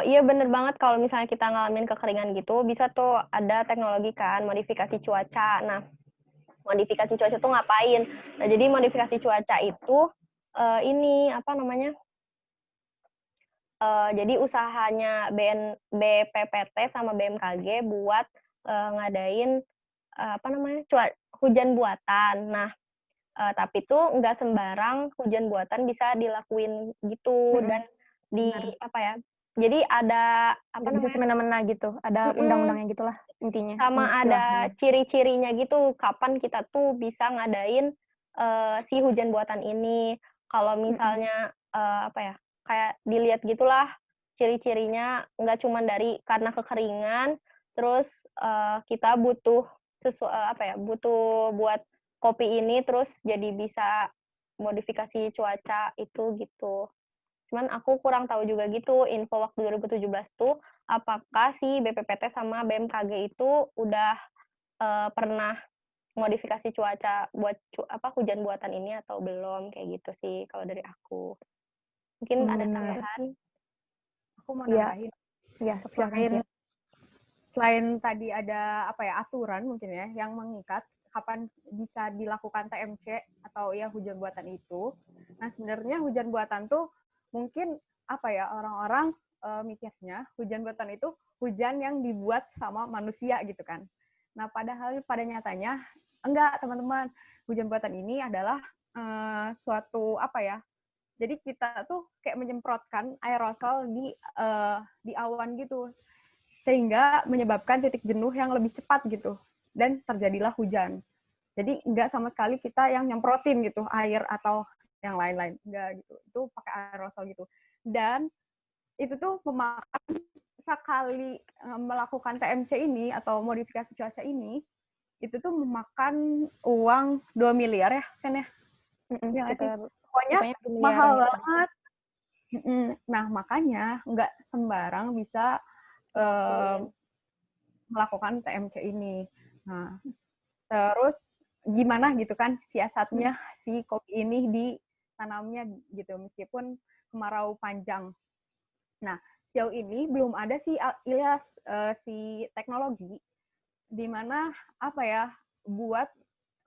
iya bener banget kalau misalnya kita ngalamin kekeringan gitu, bisa tuh ada teknologi kan, modifikasi cuaca. Nah, modifikasi cuaca tuh ngapain? Nah, jadi modifikasi cuaca itu ini apa namanya? Jadi usahanya BPPT sama BMKG buat ngadain apa namanya? Hujan buatan. Nah, tapi tuh nggak sembarang hujan buatan bisa dilakuin gitu dan di apa ya? Jadi ada apa namanya? Bisa semena-mena gitu. Ada undang-undangnya gitulah intinya. Sama ada ciri-cirinya gitu. Kapan kita tuh bisa ngadain si hujan buatan ini? Kalau misalnya apa ya? Kayak dilihat gitulah ciri-cirinya, nggak cuma dari karena kekeringan, terus kita butuh apa ya? Butuh buat kopi ini terus jadi bisa modifikasi cuaca itu gitu. Cuman aku kurang tahu juga gitu info waktu 2017 tuh apakah si BPPT sama BMKG itu udah pernah modifikasi cuaca buat hujan buatan ini atau belum, kayak gitu sih kalau dari aku. Mungkin ada tambahan? Aku mau nambahin. Ya, Selain tadi ada apa ya, aturan mungkin ya yang mengikat kapan bisa dilakukan TMC atau ya hujan buatan itu. Nah, sebenarnya hujan buatan tuh mungkin apa ya, orang-orang mikirnya hujan buatan itu hujan yang dibuat sama manusia gitu kan. Nah, padahal pada nyatanya enggak, teman-teman. Hujan buatan ini adalah suatu apa ya? Jadi kita tuh kayak menyemprotkan aerosol di awan gitu, sehingga menyebabkan titik jenuh yang lebih cepat gitu, dan terjadilah hujan. Jadi nggak sama sekali kita yang nyemprotin gitu air atau yang lain-lain, enggak gitu. Itu pakai aerosol gitu. Dan itu tuh memakan sekali melakukan TMC ini atau modifikasi cuaca ini, itu tuh memakan uang 2 miliar ya, kan ya? Ya nggak sih? Pokoknya mahal banget. Nah, makanya nggak sembarang bisa melakukan TMC ini. Nah, terus gimana gitu kan siasatnya si kopi ini ditanamnya gitu, meskipun kemarau panjang. Nah, sejauh ini belum ada sih Ilyas si teknologi di mana apa ya buat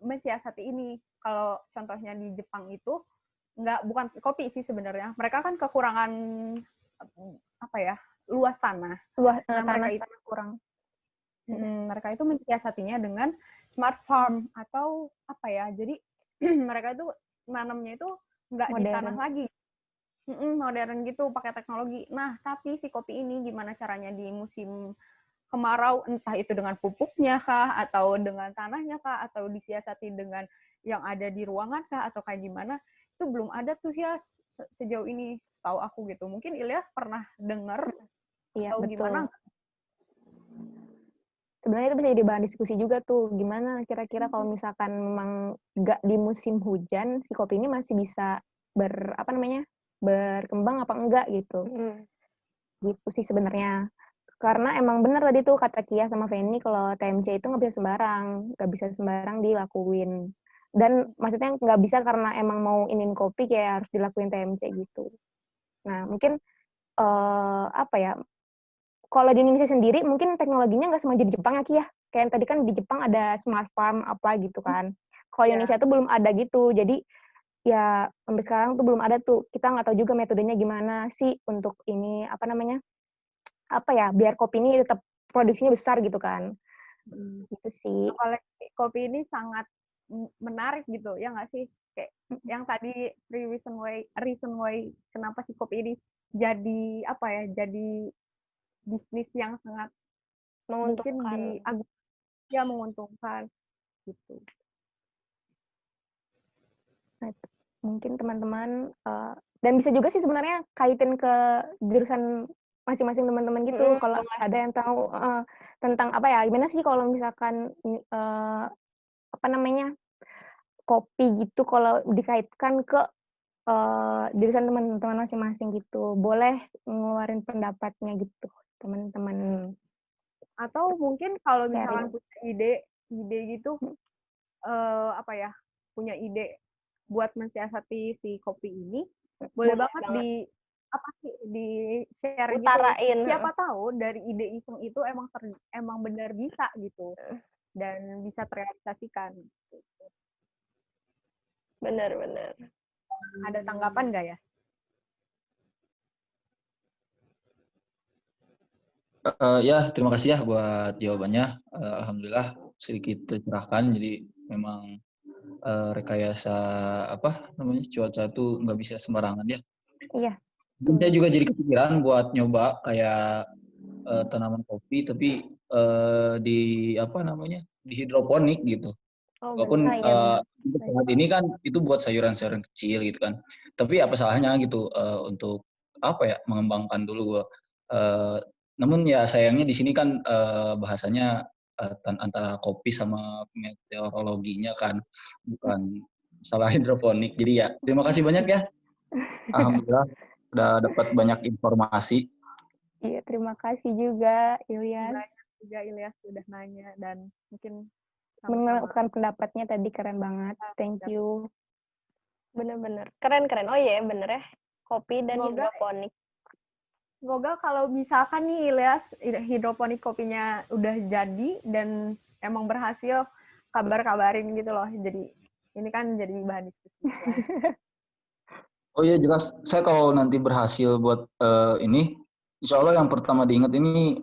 mensiasati ini. Kalau contohnya di Jepang itu bukan kopi sih sebenarnya. Mereka kan kekurangan apa ya luas tanah. Tanah kurang. Mereka itu mensiasatinya dengan smart farm atau apa ya. Jadi mereka itu nanamnya itu nggak di tanah lagi. Modern gitu, pakai teknologi. Nah, tapi si kopi ini gimana caranya di musim kemarau, entah itu dengan pupuknya kah, atau dengan tanahnya kah, atau disiasati dengan yang ada di ruangan kah, atau kayak gimana, itu belum ada tuh ya sejauh ini, setahu aku gitu. Mungkin Ilyas pernah dengar, atau gimana? Sebenarnya itu bisa jadi bahan diskusi juga tuh, gimana kira-kira kalau misalkan memang nggak di musim hujan, si kopi ini masih bisa berkembang apa enggak gitu. Gitu sih sebenarnya. Karena emang benar tadi tuh kata Kia sama Feni kalau TMC itu nggak bisa sembarang dilakuin. Dan maksudnya nggak bisa karena emang mau inin kopi kayak harus dilakuin TMC gitu. Nah mungkin kalau di Indonesia sendiri mungkin teknologinya nggak semaju di Jepang ya Kia. Kayak tadi kan di Jepang ada smart farm apa gitu kan. Kalau Indonesia tuh belum ada gitu. Jadi ya sampai sekarang tuh belum ada tuh. Kita nggak tahu juga metodenya gimana sih untuk ini biar kopi ini tetap produksinya besar gitu kan. Gitu sih. Kalau kopi ini sangat menarik gitu, ya nggak sih? Kayak yang tadi reason why kenapa sih kopi ini jadi jadi bisnis yang sangat menguntungkan gitu. Nah, mungkin teman-teman dan bisa juga sih sebenarnya kaitin ke jurusan masing-masing teman-teman gitu. Kalau ada yang tahu tentang gimana sih kalau misalkan kopi gitu kalau dikaitkan ke jurusan teman-teman masing-masing gitu. Boleh ngeluarin pendapatnya gitu, teman-teman. Atau mungkin kalau misalkan punya ide gitu, punya ide buat mensiasati si kopi ini, boleh banget di share utarain gitu. Siapa tahu dari ide iseng itu emang benar bisa gitu dan bisa terrealisasikan. Gitu. Benar. Ada tanggapan nggak ya? Ya, terima kasih ya buat jawabannya. Alhamdulillah sedikit tercerahkan. Jadi memang rekayasa cuaca tuh nggak bisa sembarangan ya. Iya. Saya juga jadi kepikiran buat nyoba kayak tanaman kopi tapi di di hidroponik gitu. Walaupun saat ini kan itu buat sayuran-sayuran kecil gitu kan. Tapi apa salahnya gitu untuk mengembangkan dulu. Namun ya sayangnya di sini kan bahasanya antara kopi sama meteorologinya kan bukan salah hidroponik. Jadi ya terima kasih banyak ya. Alhamdulillah udah dapat banyak informasi. Iya, terima kasih juga Ilyas. Banyak juga Ilyas sudah nanya dan mungkin mengeluarkan pendapatnya tadi keren banget. Thank you. Bener-bener keren. Oh iya bener ya, kopi dan hidroponik. Semoga kalau misalkan nih Ilyas hidroponik kopinya udah jadi dan emang berhasil, kabarin gitu loh. Jadi ini kan jadi bahan diskusi. Oh iya jelas. Saya kalau nanti berhasil buat ini, insya Allah yang pertama diingat ini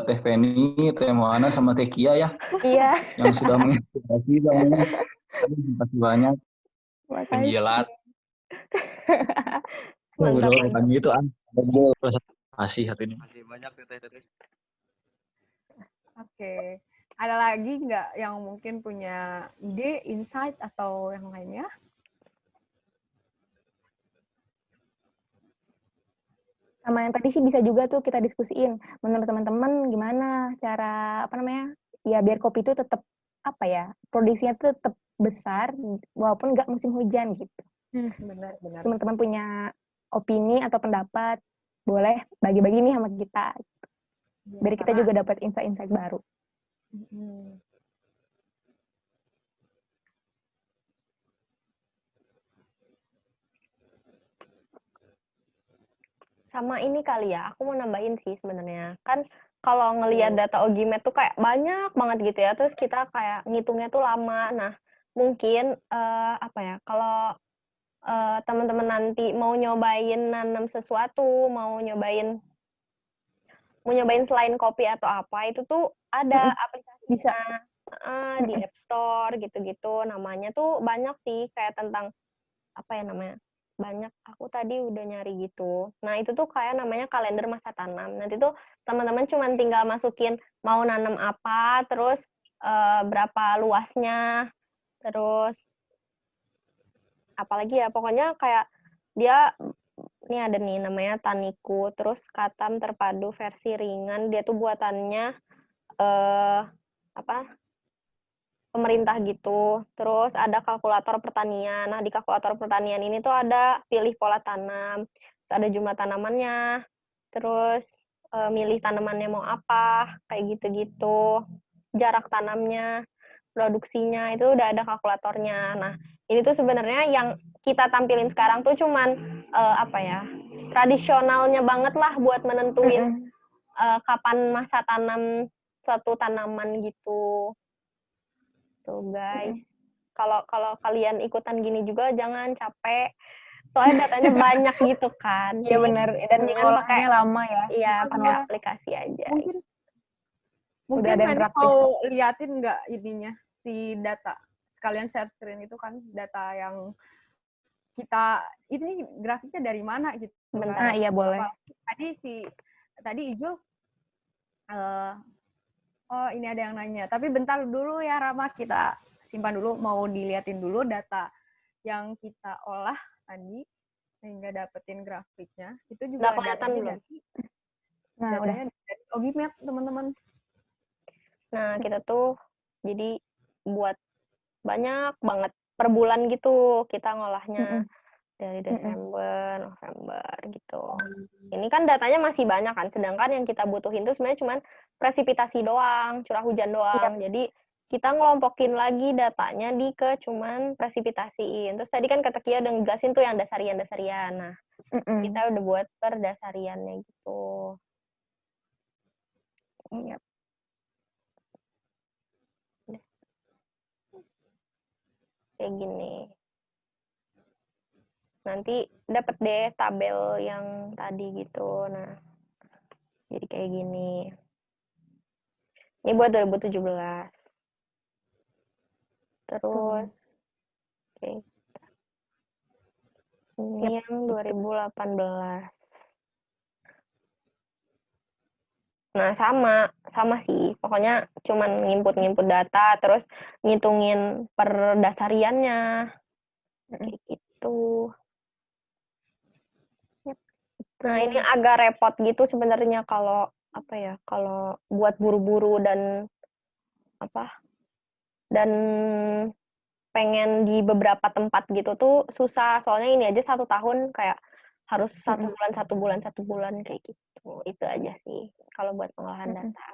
Teh Feni, Teh Moana, sama Teh Kia ya. Iya. Yang sudah menginspirasi semuanya. Terima kasih banyak. Penjilat. Mantap. Gitu terima kasih hari ini. Terima kasih banyak Teh. Oke. Ada lagi nggak yang mungkin punya ide, insight, atau yang lainnya? Sama yang tadi sih bisa juga tuh kita diskusiin. Menurut teman-teman gimana cara ya biar kopi itu tetap produksinya tuh tetap besar walaupun nggak musim hujan gitu. Benar-benar. Teman-teman punya opini atau pendapat, boleh bagi-bagi nih sama kita. Biar kita juga dapat insight-insight baru. Sama ini kali ya, aku mau nambahin sih sebenarnya. Kan kalau ngelihat data Ogimet tuh kayak banyak banget gitu ya, terus kita kayak ngitungnya tuh lama. Nah, mungkin kalau teman-teman nanti mau nyobain nanam sesuatu, mau nyobain selain kopi atau apa, itu tuh ada Bisa. aplikasinya di App Store gitu-gitu. Namanya tuh banyak sih, kayak tentang banyak, aku tadi udah nyari gitu. Nah, itu tuh kayak namanya kalender masa tanam. Nanti tuh teman-teman cuman tinggal masukin mau nanam apa, terus berapa luasnya, terus apalagi ya, pokoknya kayak dia ini ada nih namanya Taniku, terus Katam Terpadu versi ringan. Dia tuh buatannya pemerintah gitu. Terus ada kalkulator pertanian. Nah, di kalkulator pertanian ini tuh ada pilih pola tanam, terus ada jumlah tanamannya, terus milih tanamannya mau apa, kayak gitu-gitu. Jarak tanamnya, produksinya, itu udah ada kalkulatornya. Nah, ini tuh sebenarnya yang kita tampilin sekarang tuh cuman tradisionalnya banget lah buat menentuin kapan masa tanam suatu tanaman gitu. Tuh guys, kalau kalian ikutan gini juga jangan capek, soalnya datanya banyak gitu kan. Iya benar, dan ngolahnya lama ya. Iya, pakai aplikasi aja. Mungkin ada yang Fanny praktis. mau liatin nggak ininya si data, sekalian share screen itu kan data yang kita ini grafiknya dari mana gitu. Bentar. Iya boleh. Tadi Ijo oh ini ada yang nanya, tapi bentar dulu ya Rama, kita simpan dulu, mau diliatin dulu data yang kita olah tadi sehingga dapetin grafiknya. Itu juga datanya dari Ogimet teman-teman. Nah, kita tuh jadi buat banyak banget per bulan gitu kita ngolahnya. Dari Desember, November gitu. Ini kan datanya masih banyak kan, sedangkan yang kita butuhin tuh sebenarnya cuma presipitasi doang, curah hujan doang. Jadi kita ngelompokin lagi datanya ke cuman presipitasiin. Terus tadi kan kata Kia udah ngejelasin tuh yang dasarian-dasarian. Nah, kita udah buat per dasariannya gitu. Iya. Kayak gini. Nanti dapat deh tabel yang tadi gitu. Nah, jadi kayak gini. Ini buat 2017. Terus, ini yang 2018. Nah, sama sih. Pokoknya cuman nginput data, terus ngitungin per dasariannya. Kayak gitu. Nah, ini agak repot gitu sebenarnya kalau kalau buat buru-buru dan pengen di beberapa tempat gitu tuh susah. Soalnya ini aja 1 tahun kayak harus 1 bulan kayak gitu. Itu aja sih kalau buat pengolahan data.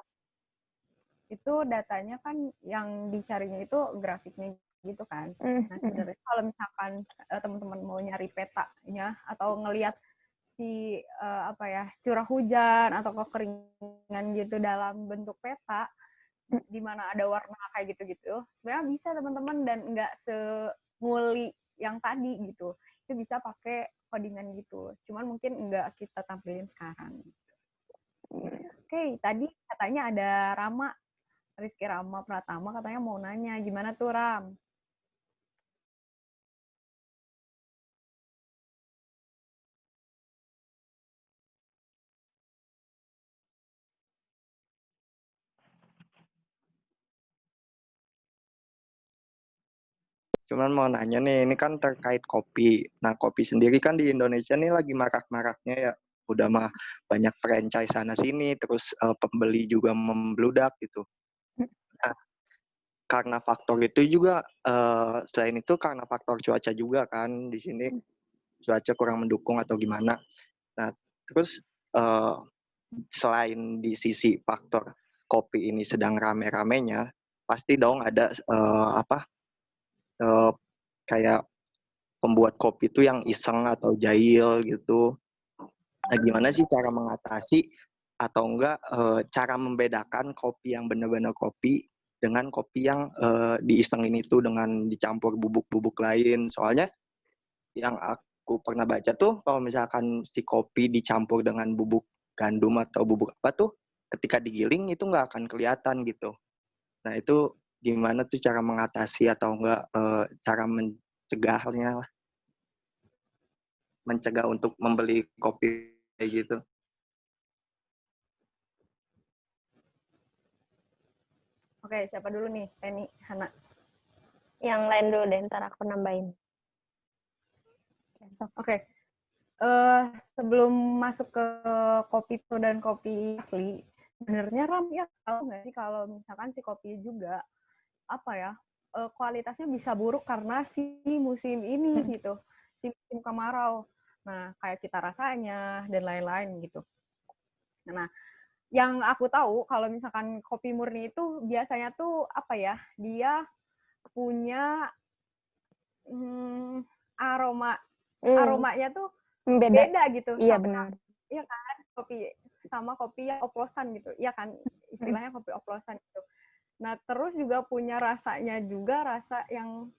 Itu datanya kan yang dicarinya itu grafiknya gitu kan. Nah, sebenarnya kalau misalkan teman-teman mau nyari petanya atau ngelihat si curah hujan atau kekeringan gitu dalam bentuk peta di mana ada warna kayak gitu-gitu, sebenarnya bisa teman-teman, dan nggak semuli yang tadi gitu. Itu bisa pakai codingan gitu. Cuman mungkin nggak kita tampilin sekarang. Oke, tadi katanya ada Rizky Rama Pratama katanya mau nanya, gimana tuh Ram? Cuman mau nanya nih, ini kan terkait kopi. Nah, kopi sendiri kan di Indonesia nih lagi marak-maraknya ya. udah mah banyak franchise sana sini, terus pembeli juga membludak gitu. Nah, karena faktor itu juga selain itu karena faktor cuaca juga kan di sini cuaca kurang mendukung atau gimana. Nah, terus selain di sisi faktor kopi ini sedang rame-ramenya, pasti dong ada kayak pembuat kopi itu yang iseng atau jahil gitu. Nah, gimana sih cara mengatasi atau enggak cara membedakan kopi yang benar-benar kopi dengan kopi yang diisengin itu dengan dicampur bubuk-bubuk lain. Soalnya yang aku pernah baca tuh kalau misalkan si kopi dicampur dengan bubuk gandum atau bubuk apa tuh ketika digiling itu nggak akan kelihatan gitu. Nah, itu gimana tuh cara mengatasi atau enggak cara mencegahnya lah, mencegah untuk membeli kopi kayak gitu. Oke, siapa dulu nih? Penny, Hana. Yang lain dulu deh, ntar aku nambahin. Oke. Sebelum masuk ke kopi pro dan kopi asli, sebenarnya Ram ya tahu nggak sih kalau misalkan si kopi juga kualitasnya bisa buruk karena si musim ini gitu, si musim kemarau. Nah, kayak cita rasanya dan lain-lain gitu. Nah, yang aku tahu kalau misalkan kopi murni itu biasanya tuh dia punya aromanya tuh beda gitu. Iya, benar. Iya kan, kopi yang oplosan gitu. Iya kan, istilahnya kopi oplosan gitu. Nah, terus juga punya rasanya juga rasa yang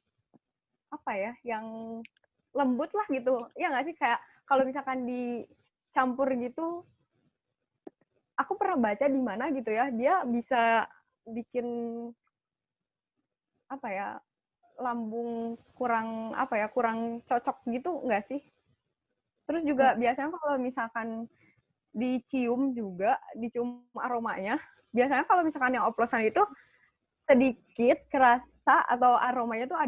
yang lembut lah gitu. Iya nggak sih, kayak kalau misalkan dicampur gitu, aku pernah baca di mana gitu ya, dia bisa bikin lambung kurang kurang cocok gitu nggak sih? Terus juga biasanya kalau misalkan dicium aromanya, biasanya kalau misalkan yang oplosan itu sedikit kerasa atau aromanya tuh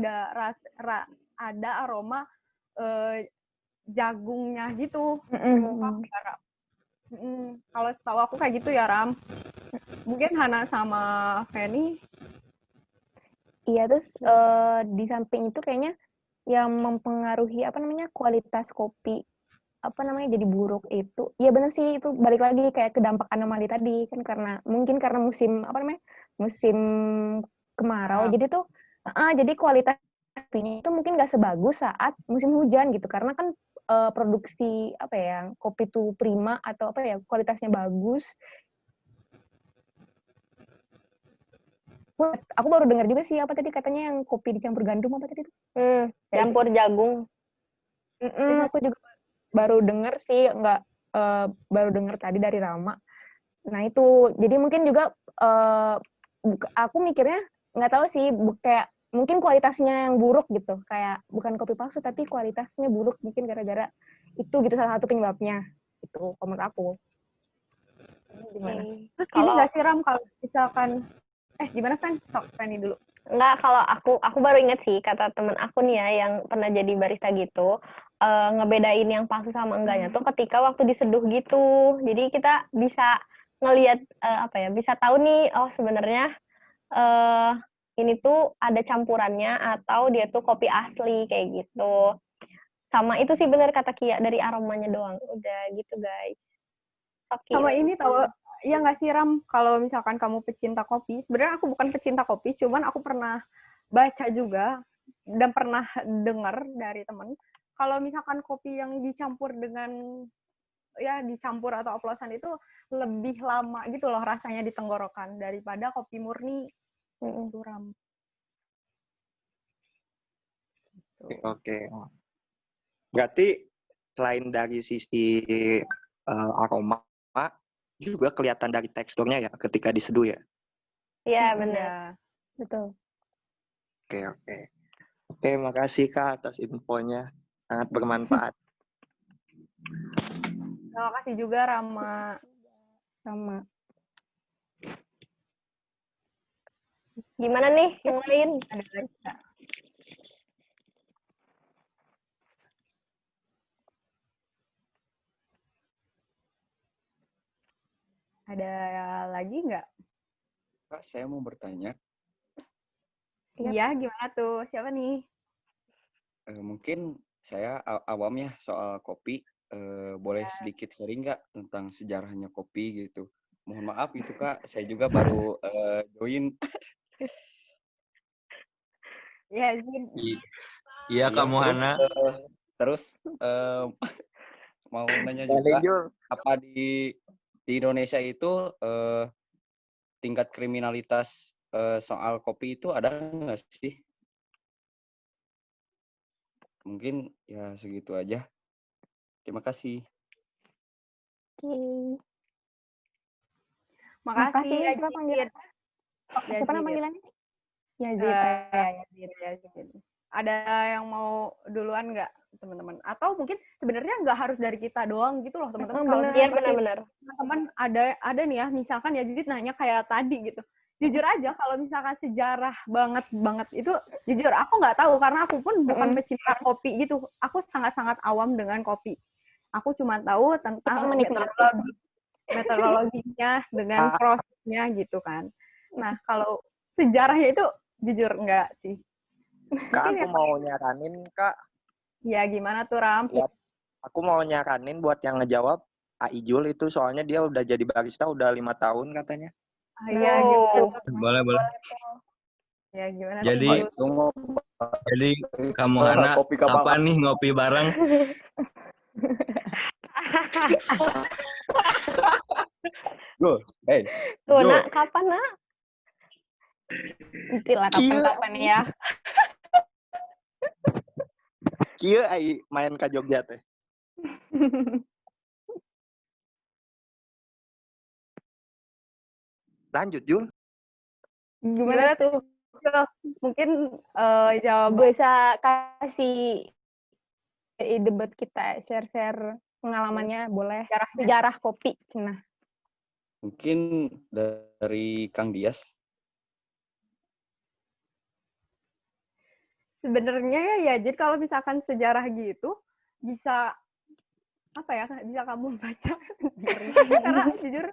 ada aroma jagungnya gitu. Kalau setahu aku kayak gitu ya, Ram. Mungkin Hana sama Fanny. Iya, terus di samping itu kayaknya yang mempengaruhi kualitas kopi jadi buruk itu. Iya benar sih, itu balik lagi kayak ke dampak anomali tadi kan, karena musim musim kemarau. Jadi tuh jadi kualitas kopinya itu mungkin nggak sebagus saat musim hujan gitu, karena kan produksi kopi itu prima atau kualitasnya bagus. Aku baru dengar juga sih tadi katanya yang kopi dicampur gandum tadi itu? Campur jagung. Aku juga baru dengar sih, baru dengar tadi dari Rama. Nah itu, jadi mungkin juga aku mikirnya nggak tahu sih, kayak mungkin kualitasnya yang buruk gitu, kayak bukan kopi palsu tapi kualitasnya buruk mungkin gara-gara itu gitu, salah satu penyebabnya itu menurut aku. Gimana? Terus ini nggak sih Ram, kalau misalkan gimana kan? Sok Fanny dulu. Enggak, kalau aku baru inget sih kata temen aku nih ya yang pernah jadi barista gitu, ngebedain yang palsu sama enggaknya tuh ketika waktu diseduh gitu. Jadi kita bisa ngelihat bisa tahu nih, oh sebenarnya ini tuh ada campurannya atau dia tuh kopi asli kayak gitu. Sama itu sih benar kata Kia, dari aromanya doang. Udah gitu guys. Sama ini tahu. Iya nggak sih Ram, kalau misalkan kamu pecinta kopi, sebenarnya aku bukan pecinta kopi, cuman aku pernah baca juga dan pernah dengar dari temen, kalau misalkan kopi yang dicampur atau oplosan itu lebih lama gitu loh rasanya di tenggorokan daripada kopi murni. Itu Ram. Oke. Berarti selain dari sisi aroma, juga kelihatan dari teksturnya ya ketika diseduh ya? Iya, benar. Betul. Oke, makasih Kak atas infonya. Sangat bermanfaat. Terima kasih juga Rama. Sama. Gimana nih yang lain? Ada lagi Kak? Ada lagi nggak? Kak, saya mau bertanya. Iya. Iya, gimana tuh? Siapa nih? Mungkin saya awam ya soal kopi. Boleh sedikit sharing nggak tentang sejarahnya kopi gitu? Mohon maaf gitu Kak, saya juga baru join. Ya, Zin. Iya, Kak Muhana. Terus mau nanya Boleh, juga, Jul. apa di Indonesia itu tingkat kriminalitas soal kopi itu ada nggak sih? Mungkin ya segitu aja. Terima kasih. Oke. Makasih ya, Siapa Zin. panggilannya? Oh, Ya, siapa nama Zin. panggilannya? Yazid. Ya, Zin. Ada yang mau duluan nggak, teman-teman? Atau mungkin sebenarnya nggak harus dari kita doang gitu loh, teman-teman. Kalau Bener. Iya, misalkan benar-benar. teman-teman ada nih ya, misalkan ya Zid nanya kayak tadi gitu. Jujur aja kalau misalkan sejarah banget itu jujur aku nggak tahu karena aku pun bukan pecinta kopi gitu. Aku sangat-sangat awam dengan kopi. Aku cuma tahu tentang metodologinya dengan prosesnya gitu kan. Nah, kalau sejarahnya itu jujur enggak sih. Kak, aku mau nyaranin, Kak. Ya, gimana tuh, Ram? Aku mau nyaranin buat yang ngejawab Aijul itu, soalnya dia udah jadi barista udah 5 tahun katanya. Iya, gitu. Boleh. Ya, gimana Jadi, tuh? jadi kamu Hana, kapan nih ngopi bareng? Go, hey. Tuh, Jul. Nak, kapan, Nak? Nantilah kapan-kapan ya. Kieu ai main ke Jogja teh. Lanjut, Jul. Gimana tuh? Mungkin jawab Bisa kasih ide buat kita share-share pengalamannya, boleh. Sejarah kopi, cenah. Mungkin dari Kang Dias. sebenarnya ya jadi kalau misalkan sejarah gitu bisa apa ya, bisa kamu baca sendiri karena jujur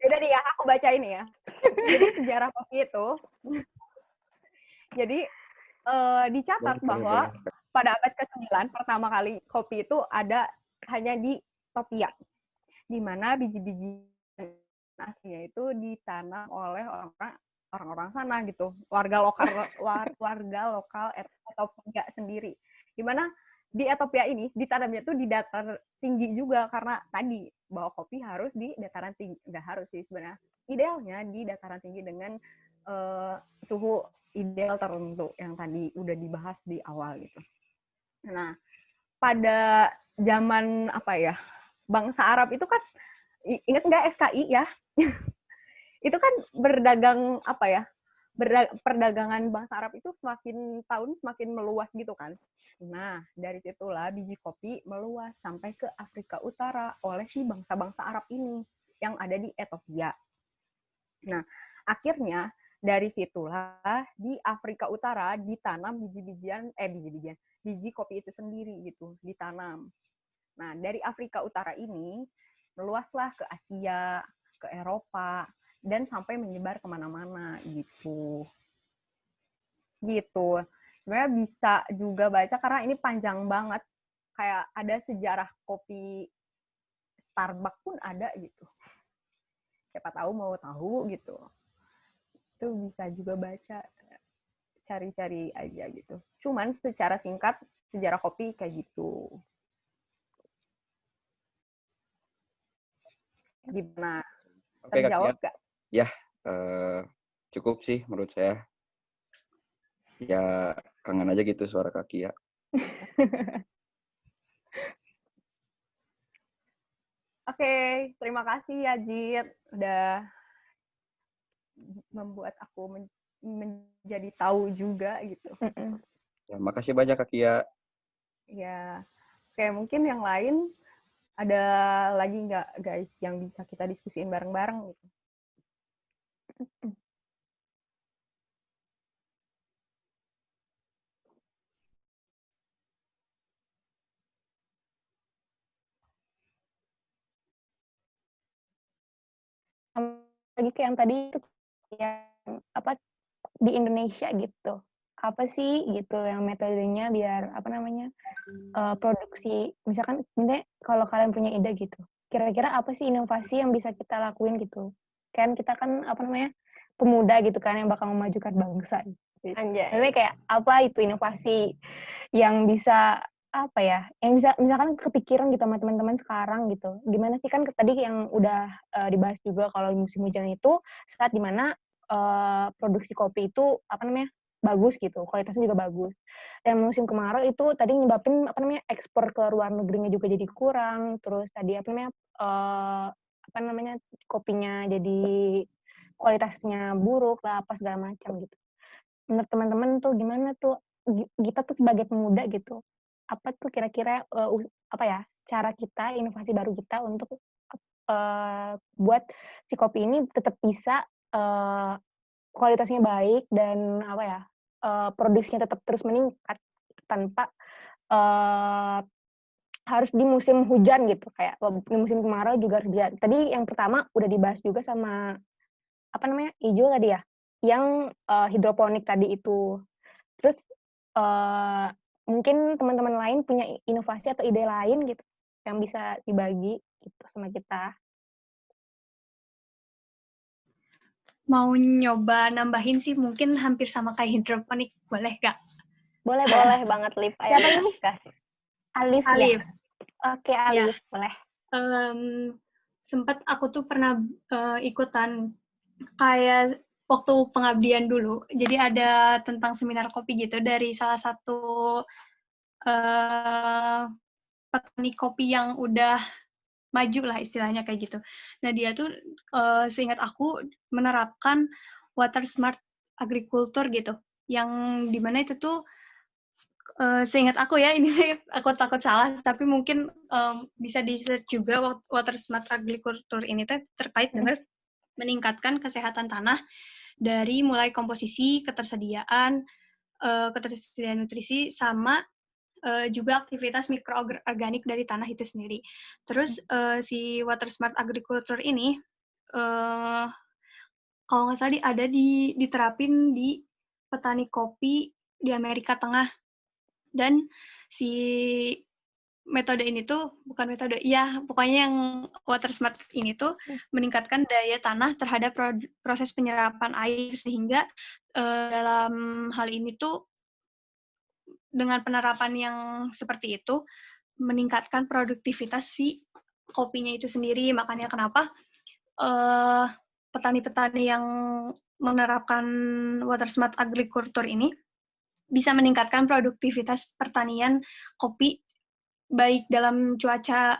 udah nih ya aku baca ini ya. Jadi sejarah kopi itu jadi dicatat bahwa pada abad ke-9 pertama kali kopi itu ada hanya di Ethiopia, di mana biji-biji aslinya itu ditanam oleh orang-orang sana gitu, warga lokal Ethiopia sendiri. Di mana di Ethiopia ini ditanamnya tuh di dataran tinggi juga karena tadi bahwa kopi harus di dataran tinggi, nggak harus sih sebenarnya. Idealnya di dataran tinggi dengan suhu ideal tertentu yang tadi udah dibahas di awal gitu. Nah, pada zaman apa ya, bangsa Arab itu kan ingat nggak SKI ya? Itu kan berdagang apa ya? Perdagangan bangsa Arab itu semakin tahun semakin meluas gitu kan. Nah, dari situlah biji kopi meluas sampai ke Afrika Utara oleh si bangsa-bangsa Arab ini yang ada di Ethiopia. Nah, akhirnya dari situlah di Afrika Utara ditanam biji kopi itu sendiri gitu, ditanam. Nah, dari Afrika Utara ini meluaslah ke Asia, ke Eropa, dan sampai menyebar kemana-mana gitu. Gitu. Sebenarnya bisa juga baca karena ini panjang banget. Kayak ada sejarah kopi Starbucks pun ada gitu. Siapa tahu mau tahu gitu. Itu bisa juga baca, cari-cari aja gitu. Cuman secara singkat sejarah kopi kayak gitu. Gimana? Terjawab nggak? Ya, cukup sih menurut saya. Ya, kangen aja gitu suara kaki ya. Oke, terima kasih ya Jit. Udah membuat aku menjadi tahu juga gitu. Ya, makasih banyak Kak Kia. Ya, oke mungkin yang lain ada lagi nggak guys yang bisa kita diskusiin bareng-bareng gitu? lagi ke yang tadi itu yang apa di Indonesia gitu. Apa sih gitu yang metodenya biar apa namanya produksi misalkan sebenarnya kalau kalian punya ide gitu. Kira-kira apa sih inovasi yang bisa kita lakuin gitu? Kan kita kan apa namanya pemuda gitu kan yang bakal memajukan bangsa. Gitu. Anjay. Jadi kayak apa itu inovasi yang bisa apa ya? Yang bisa misalkan kepikiran gitu sama teman-teman sekarang gitu. Gimana sih kan tadi yang udah dibahas juga kalau musim hujan itu saat dimana produksi kopi itu apa namanya bagus gitu, kualitasnya juga bagus. Dan musim kemarau itu tadi nyebabin apa namanya ekspor ke luar negerinya juga jadi kurang. Terus tadi apa namanya kopinya jadi kualitasnya buruk lah apa segala macam gitu. Menurut teman-teman tuh gimana tuh kita tuh sebagai pemuda gitu apa tuh kira-kira apa ya cara kita inovasi baru kita untuk buat si kopi ini tetap bisa kualitasnya baik dan apa ya produksinya tetap terus meningkat tanpa uh, harus di musim hujan gitu kayak di musim kemarau juga harus dia tadi yang pertama udah dibahas juga sama apa namanya Ijo tadi ya yang hidroponik tadi itu terus mungkin teman-teman lain punya inovasi atau ide lain gitu yang bisa dibagi gitu sama kita. Mau nyoba nambahin sih mungkin hampir sama kayak hidroponik, boleh gak? Boleh banget Liv. Siapa ini? Alif. Alif. Ya? Oke, Alif, ya. Boleh. Sempat aku tuh pernah ikutan kayak waktu pengabdian dulu. Jadi ada tentang seminar kopi gitu dari salah satu petani kopi yang udah maju lah istilahnya kayak gitu. Nah dia tuh seingat aku menerapkan water smart agriculture gitu, yang dimana itu tuh seingat aku ya ini aku takut salah tapi mungkin bisa di search juga water smart agriculture ini terkait dengan meningkatkan kesehatan tanah dari mulai komposisi, ketersediaan nutrisi sama juga aktivitas mikroorganik dari tanah itu sendiri. Terus si water smart agriculture ini kalau nggak salah ada diterapin di petani kopi di Amerika Tengah. Dan si metode ini tuh bukan metode, ya pokoknya yang water smart ini tuh meningkatkan daya tanah terhadap proses penyerapan air sehingga dalam hal ini tuh dengan penerapan yang seperti itu meningkatkan produktivitas si kopinya itu sendiri. Makanya kenapa petani-petani yang menerapkan water smart agriculture ini bisa meningkatkan produktivitas pertanian kopi baik dalam cuaca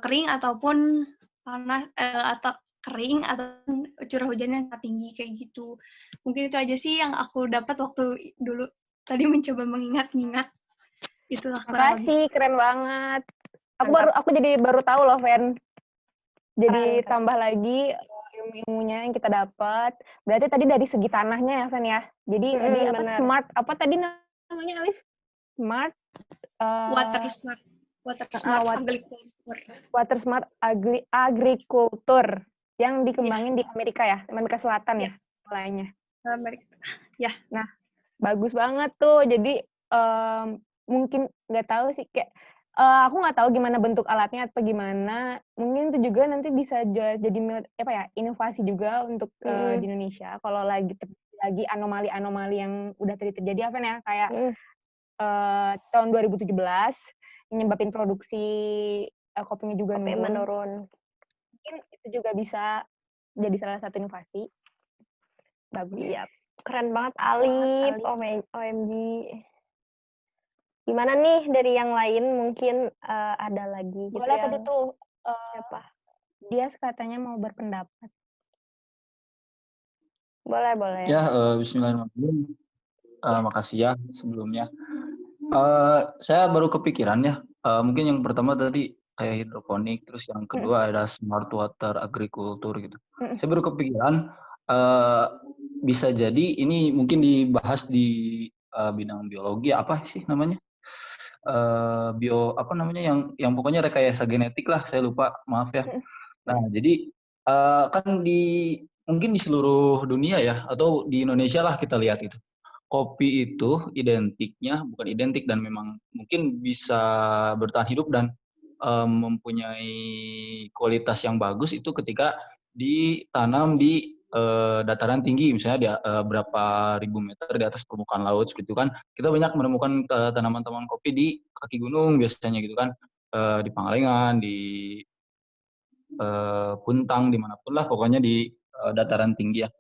kering ataupun panas atau kering atau curah hujan yang tinggi kayak gitu. Mungkin itu aja sih yang aku dapat waktu dulu tadi mencoba mengingat-ingat. Itulah kurang lebih. Makasih, keren banget. Aku jadi baru tahu loh, Fen. Jadi tambah lagi ilmu-ilmunya yang kita dapat. Berarti tadi dari segi tanahnya ya, Fen ya. Jadi tadi apa bener. Smart apa tadi namanya Alif? Smart water smart agriculture yang dikembangin di Amerika ya, Amerika Selatan ya, mulainya. Amerika. Ya. Nah, bagus banget tuh. Jadi mungkin nggak tahu sih kayak aku nggak tahu gimana bentuk alatnya atau gimana. Mungkin itu juga nanti bisa jadi apa ya inovasi juga untuk di Indonesia. Kalau lagi anomali-anomali yang udah terjadi apa ya kayak tahun 2017 nyebabin produksi kopinya juga menurun. Mungkin itu juga bisa jadi salah satu inovasi. Bagus. Iya, keren banget Alif. OMG. Gimana nih dari yang lain mungkin ada lagi gitu. Boleh tadi tuh siapa? Dia katanya mau berpendapat. Boleh. Ya, bismillahirrahmanirrahim. Makasih ya sebelumnya. Saya baru kepikiran ya. Mungkin yang pertama tadi kayak hidroponik, terus yang kedua ada smart water agriculture gitu. Saya baru kepikiran bisa jadi ini mungkin dibahas di bidang biologi apa sih namanya? Bio apa namanya yang pokoknya rekayasa genetik lah, saya lupa, maaf ya. Nah, jadi kan mungkin di seluruh dunia ya, atau di Indonesia lah kita lihat itu. Kopi itu bukan identik dan memang mungkin bisa bertahan hidup dan mempunyai kualitas yang bagus itu ketika ditanam di dataran tinggi, misalnya di berapa ribu meter di atas permukaan laut seperti itu kan. Kita banyak menemukan tanaman-tanaman kopi di kaki gunung biasanya gitu kan, di Pangalengan, di Puntang, dimanapun lah pokoknya di dataran tinggi ya.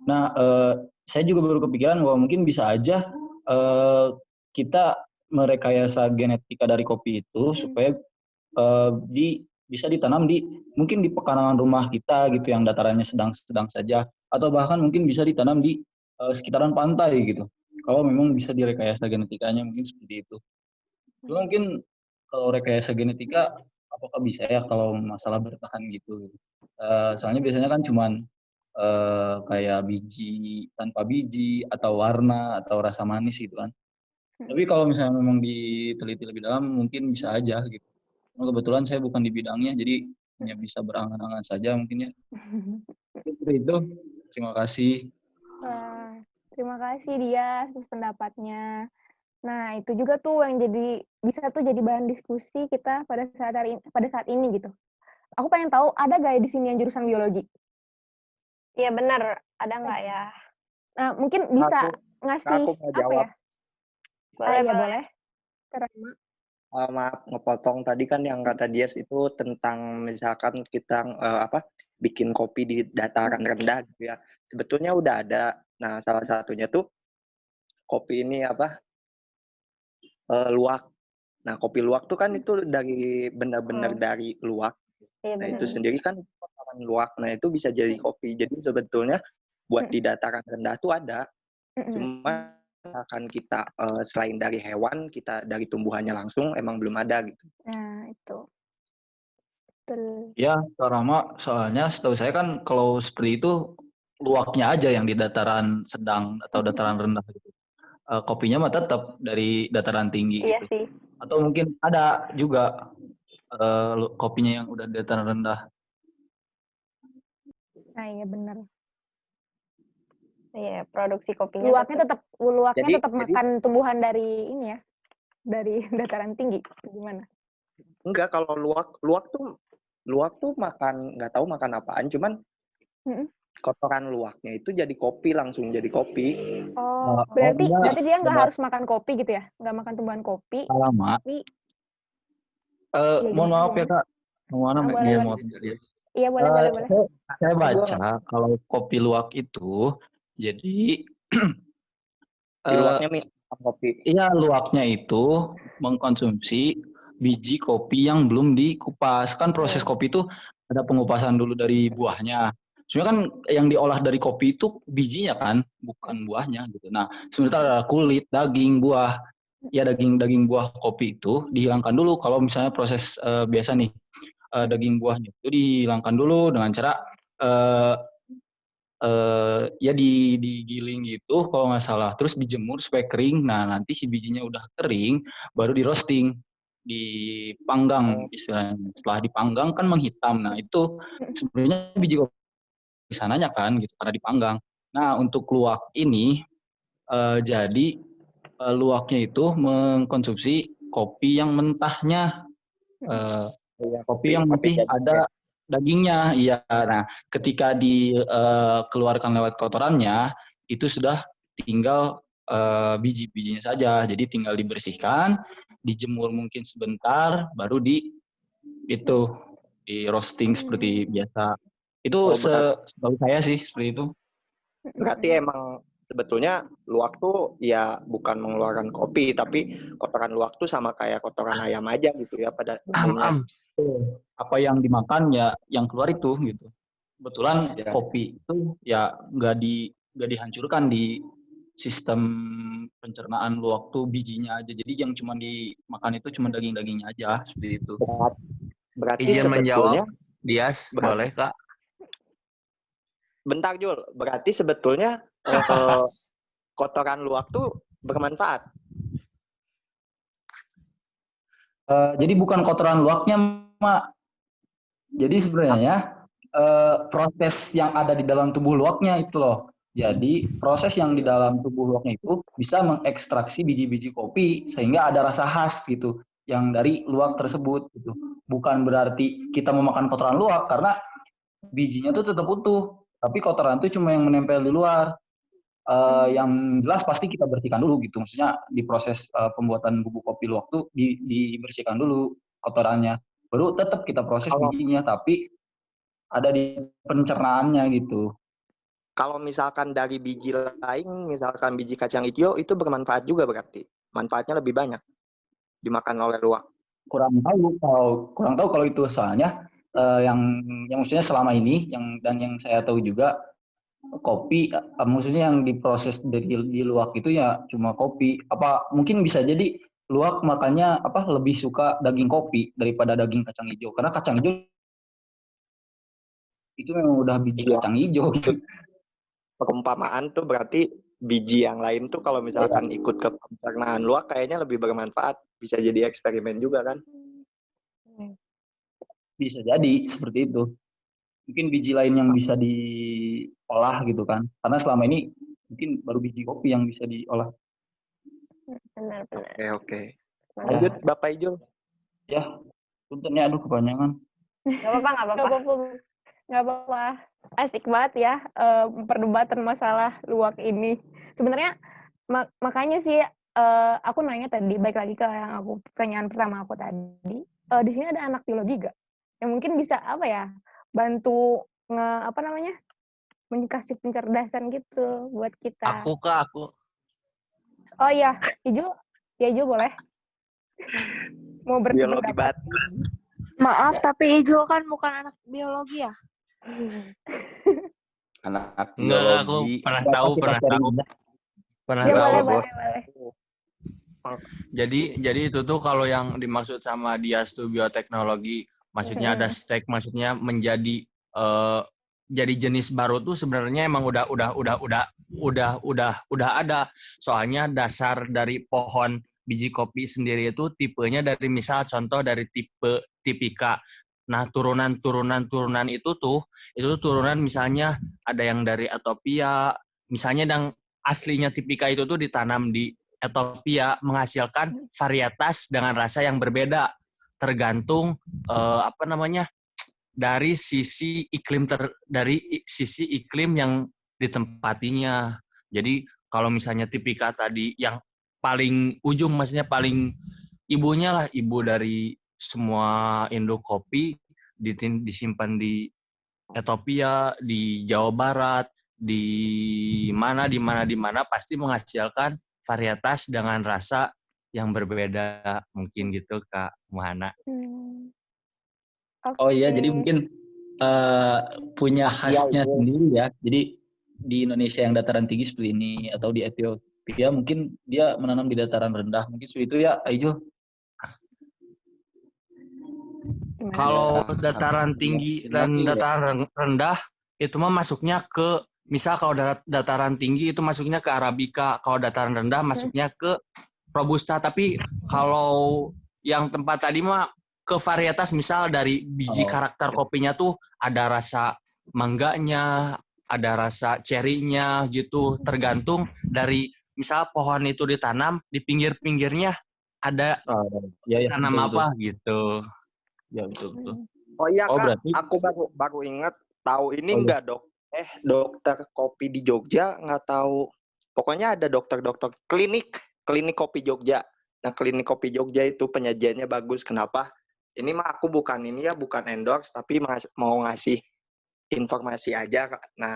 Nah, saya juga baru kepikiran bahwa mungkin bisa aja kita merekayasa genetika dari kopi itu supaya bisa ditanam mungkin di pekarangan rumah kita gitu yang datarannya sedang-sedang saja, atau bahkan mungkin bisa ditanam di sekitaran pantai gitu. Kalau memang bisa direkayasa genetikanya mungkin seperti itu. Cuma mungkin kalau rekayasa genetika apakah bisa ya kalau masalah bertahan gitu. Soalnya biasanya kan cuman kayak biji tanpa biji atau warna atau rasa manis gitu kan. Tapi kalau misalnya memang diteliti lebih dalam mungkin bisa aja gitu. Kebetulan saya bukan di bidangnya, jadi hanya bisa berangan-angan saja mungkin ya. Seperti itu. Terima kasih. Wah, terima kasih dia atas pendapatnya. Nah, itu juga tuh yang bisa tuh jadi bahan diskusi kita pada saat ini gitu. Aku pengen tahu ada gak ya di sini yang jurusan biologi? Iya benar, ada nggak ya? Nah, mungkin bisa ngasih aku mau apa jawab. ya? Boleh, ya boleh. boleh. Karena Maaf ngepotong tadi kan yang kata Dias itu tentang misalkan kita bikin kopi di dataran rendah gitu ya. Sebetulnya udah ada. Nah, salah satunya tuh kopi ini luwak. Nah, kopi luwak tuh kan itu dari benar-benar dari luwak. Iya, Nah, benar. itu sendiri kan kotoran luwak. Nah, itu bisa jadi kopi. Jadi sebetulnya buat di dataran rendah tuh ada. Cuma akan kita selain dari hewan, kita dari tumbuhannya langsung emang belum ada gitu. Nah, itu. Betul. Ya, Kak Rama, soalnya setahu saya kan kalau seperti itu luwaknya aja yang di dataran sedang atau dataran rendah gitu. Kopinya mah tetap dari dataran tinggi Iya gitu. sih. Atau mungkin ada juga kopinya yang udah di dataran rendah. Nah, iya benar. Iya, produksi kopinya Luwaknya Jadi- tetap makan tumbuhan dari ini ya. Dari dataran tinggi. Gimana? Enggak, kalau luwak tuh makan, nggak tahu makan apaan, cuman kotoran luwaknya itu jadi kopi, langsung jadi kopi. Oh, iya. berarti dia nggak harus makan kopi gitu ya? Nggak makan tumbuhan kopi, Kak Rama, tapi mohon maaf ya Kak, boleh. Iya, boleh. Saya baca kalau kopi luwak itu jadi Di luwaknya minum kopi. iya, luwaknya itu mengkonsumsi biji kopi yang belum dikupas. Kan proses kopi itu ada pengupasan dulu dari buahnya. Sebenarnya kan yang diolah dari kopi itu bijinya kan, bukan buahnya gitu. Nah, sementara ada kulit, daging, buah. Ya daging buah kopi itu dihilangkan dulu. Kalau misalnya proses biasa nih, daging buahnya itu dihilangkan dulu dengan cara ya digiling gitu kalau nggak salah, terus dijemur supaya kering. Nah, nanti si bijinya udah kering baru di roasting, dipanggang istilahnya. Setelah dipanggang kan menghitam. Nah, itu sebenarnya biji kopi sananya kan gitu karena dipanggang. Nah, untuk luwak ini jadi luwaknya itu mengkonsumsi kopi yang mentahnya, kopi yang masih ada dagingnya. Iya. Nah, ketika dikeluarkan lewat kotorannya, itu sudah tinggal biji-bijinya saja. Jadi tinggal dibersihkan, dijemur mungkin sebentar, baru di roasting seperti biasa. Itu setahu saya sih seperti itu. Berarti emang sebetulnya luwak tuh ya bukan mengeluarkan kopi, tapi kotoran luwak tuh sama kayak kotoran ayam aja gitu ya pada umumnya. Apa yang dimakan ya yang keluar itu gitu. Kebetulan kopi itu ya nggak dihancurkan di sistem pencernaan luwak tuh bijinya aja. Jadi yang cuma dimakan itu cuma daging-dagingnya aja seperti itu. Berarti Izin sebetulnya menjawab, Dias, boleh Kak? Bentar Jul, berarti sebetulnya kotoran luwak tuh bermanfaat. Jadi bukan kotoran luwaknya, Mak. Jadi sebenarnya proses yang ada di dalam tubuh luwaknya itu loh. Jadi proses yang di dalam tubuh luwaknya itu bisa mengekstraksi biji-biji kopi sehingga ada rasa khas gitu yang dari luwak tersebut gitu. Bukan berarti kita memakan kotoran luwak karena bijinya tuh tetap utuh, tapi kotoran itu cuma yang menempel di luar. Yang jelas pasti kita bersihkan dulu gitu. Maksudnya di proses pembuatan bubuk kopi luwak tuh dibersihkan dulu kotorannya. Baru tetap kita proses bijinya, tapi ada di pencernaannya gitu. Kalau misalkan dari biji lain, misalkan biji kacang hijau, itu bermanfaat juga berarti. Manfaatnya lebih banyak dimakan oleh luwak. Kurang tahu kalau itu, soalnya yang maksudnya selama ini yang saya tahu juga kopi, maksudnya yang diproses di luwak itu ya cuma kopi. Apa mungkin bisa jadi luwak makannya lebih suka daging kopi daripada daging kacang hijau, karena kacang hijau itu memang udah biji kacang hijau gitu. Perumpamaan tuh berarti biji yang lain tuh kalau misalkan ikut ke pencernaan luwak kayaknya lebih bermanfaat. Bisa jadi eksperimen juga kan? Bisa jadi seperti itu. Mungkin biji lain yang bisa diolah gitu kan. Karena selama ini mungkin baru biji kopi yang bisa diolah. Benar. Oke. Lanjut Bapak Ijul. Ya, puntennya aduh kepanjangan. Nggak apa-apa. Asik banget ya perdebatan masalah luwak ini. Sebenarnya makanya sih aku nanya tadi, balik lagi ke yang pertanyaan pertama aku tadi. Di sini ada anak biologi gak? Yang mungkin bisa bantu kasih pencerdasan gitu buat kita. Aku. Oh iya, Ijo boleh. Mau berpendapat. Maaf, tapi Ijo kan bukan anak biologi ya? Anak Enggak, aku biologi. pernah tahu. Ya, boleh. Jadi itu tuh kalau yang dimaksud sama Dias tuh bioteknologi, maksudnya ada stek, maksudnya menjadi jadi jenis baru tuh sebenarnya emang udah ada. Soalnya dasar dari pohon biji kopi sendiri itu tipenya dari misal contoh dari tipe tipika. Nah, turunan itu turunan misalnya ada yang dari Ethiopia, misalnya yang aslinya tipika itu tuh ditanam di Ethiopia menghasilkan varietas dengan rasa yang berbeda tergantung dari sisi iklim yang ditempatinya. Jadi kalau misalnya tipika tadi yang paling ujung, maksudnya paling ibunya lah, ibu dari semua induk kopi disimpan di Ethiopia, di Jawa Barat, di mana pasti menghasilkan varietas dengan rasa yang berbeda, mungkin gitu Kak Muhana. Okay. Oh iya, jadi mungkin punya khasnya sendiri ya. Jadi di Indonesia yang dataran tinggi seperti ini atau di Ethiopia mungkin dia menanam di dataran rendah, mungkin seperti itu ya, Aijo. Kalau dataran tinggi dan dataran rendah itu mah masuknya ke, misal kalau dataran tinggi itu masuknya ke Arabica, kalau dataran rendah masuknya ke Robusta. Tapi kalau yang tempat tadi mah ke varietas, misal dari biji karakter kopinya tuh ada rasa mangganya, ada rasa cerinya gitu, tergantung dari misal pohon itu ditanam di pinggir-pinggirnya ada tanam apa gitu. Ya betul. Oh iya Kak, berarti aku baru ingat tahu ini enggak dokter kopi di Jogja, nggak tahu. Pokoknya ada dokter klinik kopi Jogja. Nah, klinik kopi Jogja itu penyajiannya bagus. Kenapa? Ini mah aku bukan endorse, tapi mau ngasih informasi aja Kak. Nah,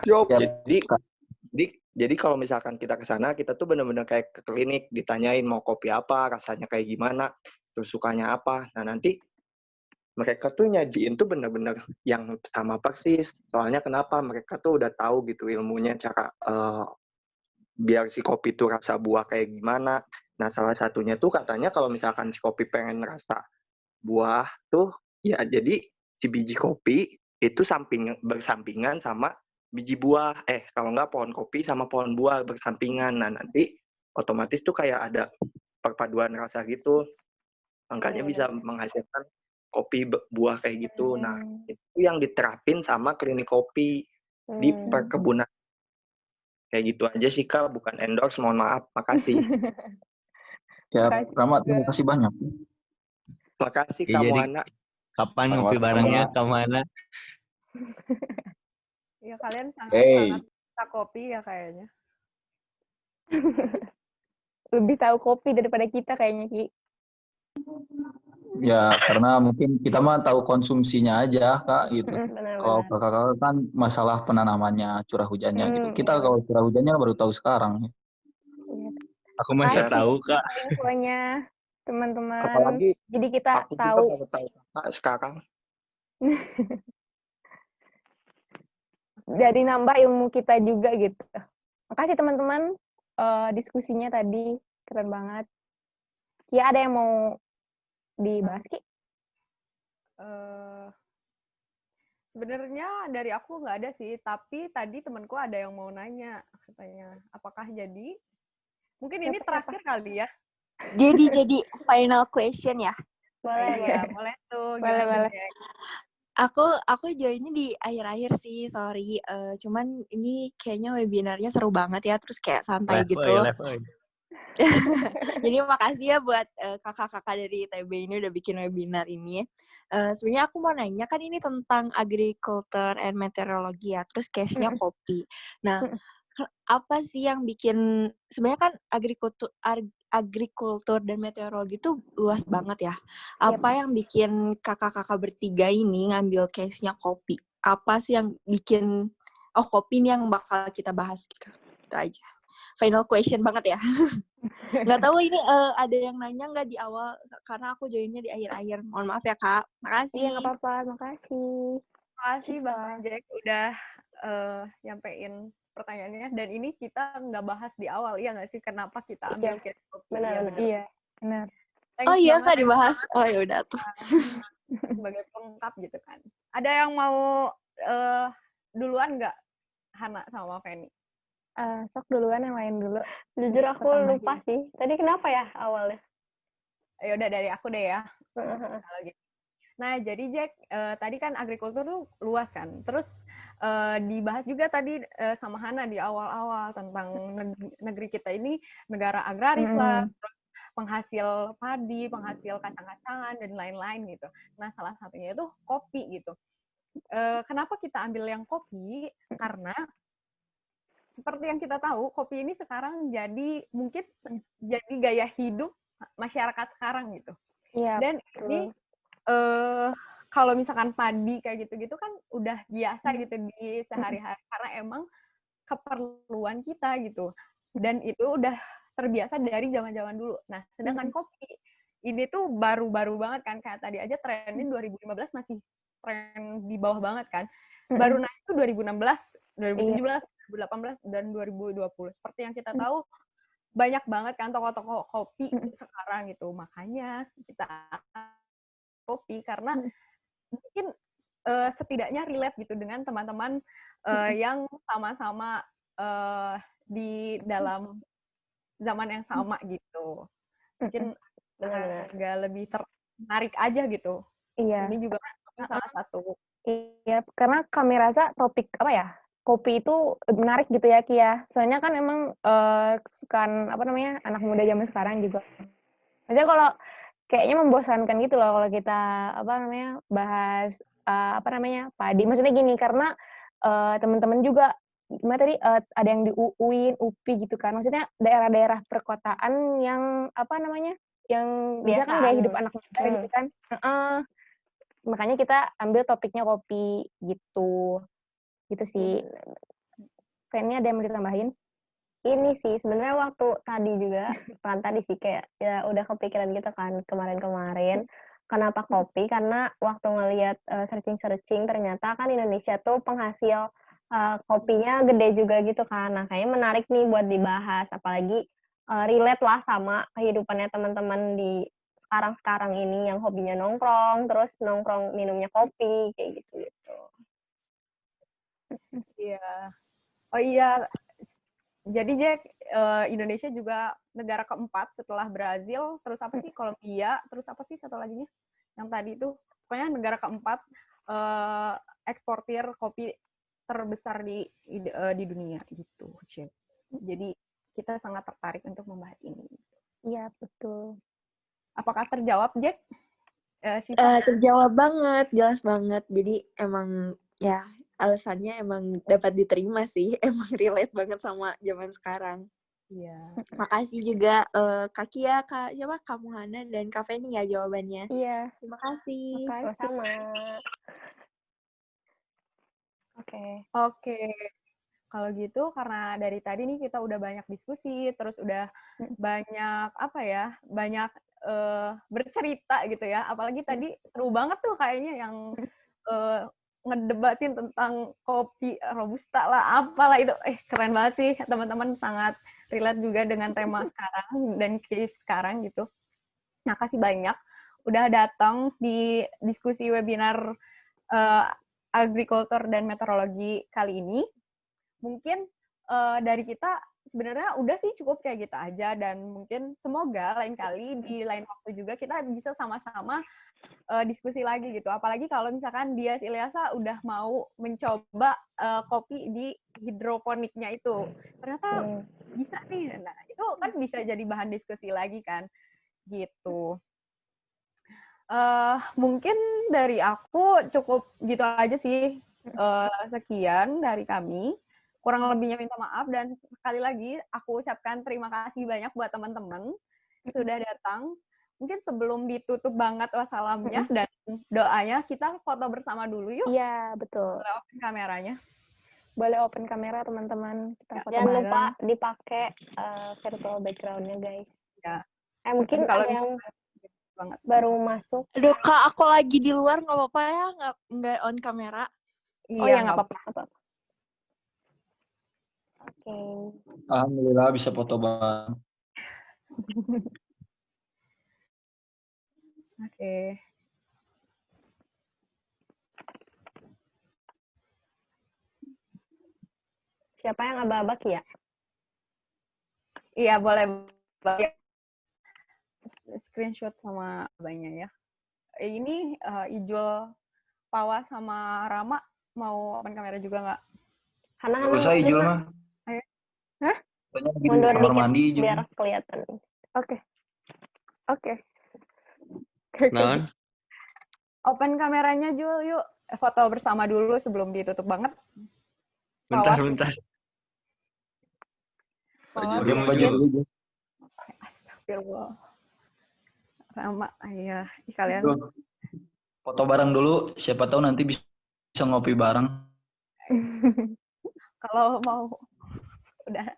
jadi kalau misalkan kita ke sana, kita tuh benar-benar kayak ke klinik, ditanyain mau kopi apa, rasanya kayak gimana, terus sukanya apa. Nah, nanti mereka tuh nyajiin tuh benar-benar yang sama persis. Soalnya kenapa? Mereka tuh udah tahu gitu ilmunya cara biar si kopi tuh rasa buah kayak gimana. Nah, salah satunya tuh katanya kalau misalkan si kopi pengen rasa buah tuh, ya jadi si biji kopi itu bersampingan sama biji buah. Kalau nggak pohon kopi sama pohon buah bersampingan. Nah, nanti otomatis tuh kayak ada perpaduan rasa gitu. Makanya bisa menghasilkan kopi buah kayak gitu. Nah, itu yang diterapin sama klinik kopi di perkebunan. Kayak gitu aja sih Kak, bukan endorse, mohon maaf. Makasih. Ya, Makasih Rama, juga. terima kasih banyak. Makasih Ya, Kak jadi Muhana. kapan ngopi barengnya kemana? Ya kalian Hey, sangat-sangat suka kopi ya kayaknya. Lebih tahu kopi daripada kita kayaknya, Ki. Ya, karena mungkin kita mah tahu konsumsinya aja, Kak, gitu. Kalau Benar-benar. kakak kan masalah penanamannya, curah hujannya gitu. Kita Iya. kalau curah hujannya baru tahu sekarang. Iya. Aku masih Makasih tahu, Kak. infonya, teman-teman. Apalagi Jadi kita aku juga tahu. baru tahu Kakak sekarang. Dari nambah ilmu kita juga gitu. Makasih teman-teman, diskusinya tadi keren banget. Ya, ada yang mau dibahas, Ki? Eh, Sebenarnya dari aku nggak ada sih, tapi tadi temanku ada yang mau nanya, katanya, apakah jadi? Mungkin ini terakhir kali ya. Jadi final question ya. Boleh, Iya, boleh tuh. Boleh, Gimana, boleh. Jack? Aku joinnya di akhir-akhir sih, sorry. Cuman ini kayaknya webinarnya seru banget ya, terus kayak santai gitu. Jadi makasih ya buat kakak-kakak dari ITB ini udah bikin webinar ini. Sebenarnya aku mau nanya, kan ini tentang agriculture and meteorologi ya, terus case-nya kopi. Nah, apa sih yang bikin, sebenarnya kan agrikultur dan meteorologi itu luas banget ya. Apa yang bikin kakak-kakak bertiga ini ngambil case-nya kopi? Apa sih yang bikin, kopi ini yang bakal kita bahas gitu. Itu aja. Final question banget ya. Nggak tahu ini ada yang nanya nggak di awal, karena aku joinnya di akhir-akhir. Mohon maaf ya, Kak. Makasih. Iya, nggak apa-apa. Makasih. Makasih Bang Jack udah nyampein pertanyaannya. Dan ini kita nggak bahas di awal, iya nggak sih? Kenapa kita ambil case kopi? Benar-benar. Iya, benar. Oh iya, Banget nggak dibahas. Oh ya udah tuh. sebagai pelengkap gitu kan. Ada yang mau duluan nggak, Hana sama Feni? Sok duluan, yang lain dulu. Jujur aku lupa sih. Tadi kenapa ya awalnya? Ya udah dari aku deh ya. Kalau gitu. Nah, jadi Jack, tadi kan agrikultur tuh luas kan. Terus dibahas juga tadi sama Hana di awal-awal tentang negeri kita ini negara agraris lah, terus penghasil padi, penghasil kacang-kacangan, dan lain-lain gitu. Nah, salah satunya itu kopi gitu. Kenapa kita ambil yang kopi? Karena seperti yang kita tahu, kopi ini sekarang mungkin jadi gaya hidup masyarakat sekarang gitu. Iya, Dan ini kalau misalkan padi kayak gitu-gitu kan udah biasa gitu di sehari-hari, karena emang keperluan kita gitu. Dan itu udah terbiasa dari zaman-zaman dulu. Nah, sedangkan kopi ini tuh baru-baru banget kan, kayak tadi aja trennya 2015 masih tren di bawah banget kan. Baru naik itu 2016, 2017, 2018, dan 2020. Seperti yang kita tahu, banyak banget kan toko-toko kopi sekarang gitu. Makanya kita kopi, karena mungkin setidaknya relate gitu dengan teman-teman yang sama-sama di dalam zaman yang sama gitu. Mungkin agak lebih menarik aja gitu. Iya. Ini juga salah satu. Iya, karena kami rasa topik apa ya, kopi itu menarik gitu ya, Ki ya. Soalnya kan emang kesukaan apa namanya anak muda zaman sekarang juga. Maksudnya kalau kayaknya membosankan gitu loh kalau kita apa namanya bahas apa namanya padi. Maksudnya gini, karena teman-teman juga gimana tadi ada yang di UIN, UPI gitu kan. Maksudnya daerah-daerah perkotaan yang apa namanya yang biasa kan gaya hidup anak muda gitu kan. Makanya kita ambil topiknya kopi gitu. Gitu sih. Fanny ada yang mau ditambahin? Ini sih sebenarnya waktu tadi juga tadi sih kayak ya udah kepikiran gitu kan kemarin-kemarin. Kenapa kopi? Karena waktu ngelihat searching-searching ternyata kan Indonesia tuh penghasil kopinya gede juga gitu kan. Nah, kayaknya menarik nih buat dibahas, apalagi relate lah sama kehidupannya teman-teman di sekarang-sekarang ini yang hobinya nongkrong, terus nongkrong minumnya kopi kayak gitu-gitu. Iya. Oh iya, jadi Jack, Indonesia juga negara keempat setelah Brazil, terus apa sih? Kolombia, terus apa sih satu laginya? Yang tadi itu pokoknya negara keempat eksportir kopi terbesar di dunia gitu. Jadi kita sangat tertarik untuk membahas ini. Iya, betul. Apakah terjawab, Jack? Syifa? Terjawab banget, jelas banget. Jadi emang ya alasannya emang dapat diterima sih. Emang relate banget sama zaman sekarang. Iya. Makasih juga Kak Kia, Kak siapa? Kak Muhana dan Kak Feni ya jawabannya. Iya. Terima kasih. Sama-sama. Oke. Kalau gitu karena dari tadi nih kita udah banyak diskusi, terus udah banyak banyak bercerita gitu ya. Apalagi tadi seru banget tuh kayaknya yang ngedebatin tentang kopi robusta lah, apalah itu. Keren banget sih, teman-teman sangat relate juga dengan tema sekarang dan case sekarang gitu. Nah, kasih banyak udah datang di diskusi webinar agrikultur dan meteorologi kali ini. Mungkin dari kita sebenarnya udah sih cukup kayak gitu aja, dan mungkin semoga lain kali di lain waktu juga kita bisa sama-sama diskusi lagi gitu. Apalagi kalau misalkan Dias Ilyasa udah mau mencoba kopi di hidroponiknya itu. Ternyata bisa nih. Nah, itu kan bisa jadi bahan diskusi lagi kan. Gitu. Mungkin dari aku cukup gitu aja sih. Sekian dari kami. Kurang lebihnya minta maaf, dan sekali lagi aku ucapkan terima kasih banyak buat teman-teman sudah datang. Mungkin sebelum ditutup banget wassalamnya dan doanya, kita foto bersama dulu yuk. Iya, betul. Boleh open kameranya. Boleh open kamera teman-teman. Kita foto Jangan bareng. lupa dipakai virtual background-nya, guys. Ya. Mungkin kalau ada yang banget. baru masuk. Aduh Kak, aku lagi di luar, nggak apa-apa ya? Nggak on kamera? Oh ya, nggak apa-apa. Oke. Alhamdulillah bisa foto bareng. Oke. Siapa yang aba-aba ya? Iya, boleh. Screenshot sama abangnya ya. Ini Ijul, Pawa sama Rama mau open kamera juga nggak? Hana Usah Ijul mah. Ayo. Hah? Mundur kamar dikit mandi Ijul. biar kelihatan. Oke. Naon? Open kameranya Jul, yuk. Foto bersama dulu sebelum ditutup banget. Bentar. Baju dulu. Astagfirullah. Rama, iya. Kalian. Tuh. Foto bareng dulu, siapa tahu nanti bisa ngopi bareng. Kalau mau. Udah.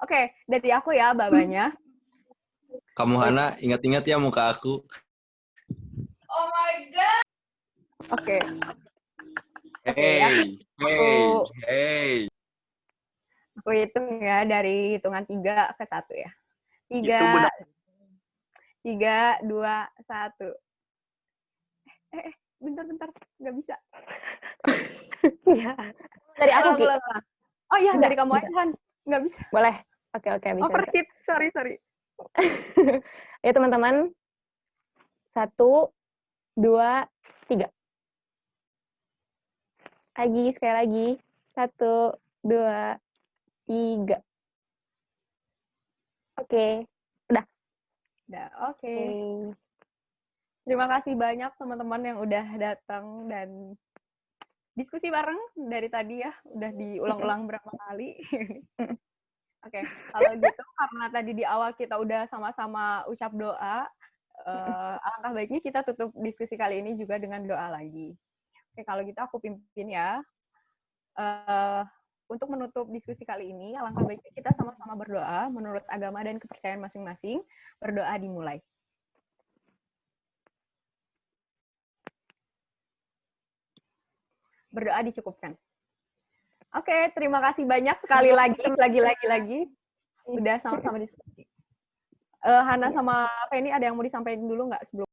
Oke, dari aku ya babanya. Kamu Hana, ingat-ingat ya muka aku. Oh my God! Oke. Hey. Aku hitung ya dari hitungan 3 ke 1 ya. 3, 2, 1. Bentar. Nggak bisa. Iya. Dari aku, Ki. Oh iya, Bisa, dari kamu aja, Han. Nggak bisa. Boleh. Oke, bisa. Overheat, sorry. Ya, teman-teman. 1, 2, 3. Sekali lagi. 1, 2, 3. Oke. Udah, oke. Terima kasih banyak teman-teman yang udah datang dan diskusi bareng dari tadi ya. Udah diulang-ulang berapa kali. Oke, kalau gitu karena tadi di awal kita udah sama-sama ucap doa, alangkah baiknya kita tutup diskusi kali ini juga dengan doa lagi. Oke, kalau gitu aku pimpin ya. Untuk menutup diskusi kali ini, alangkah baiknya kita sama-sama berdoa menurut agama dan kepercayaan masing-masing. Berdoa dimulai. Berdoa dicukupkan. Oke, terima kasih banyak sekali lagi. Udah sama-sama diskusi. Hana sama Feni ada yang mau disampaikan dulu nggak sebelum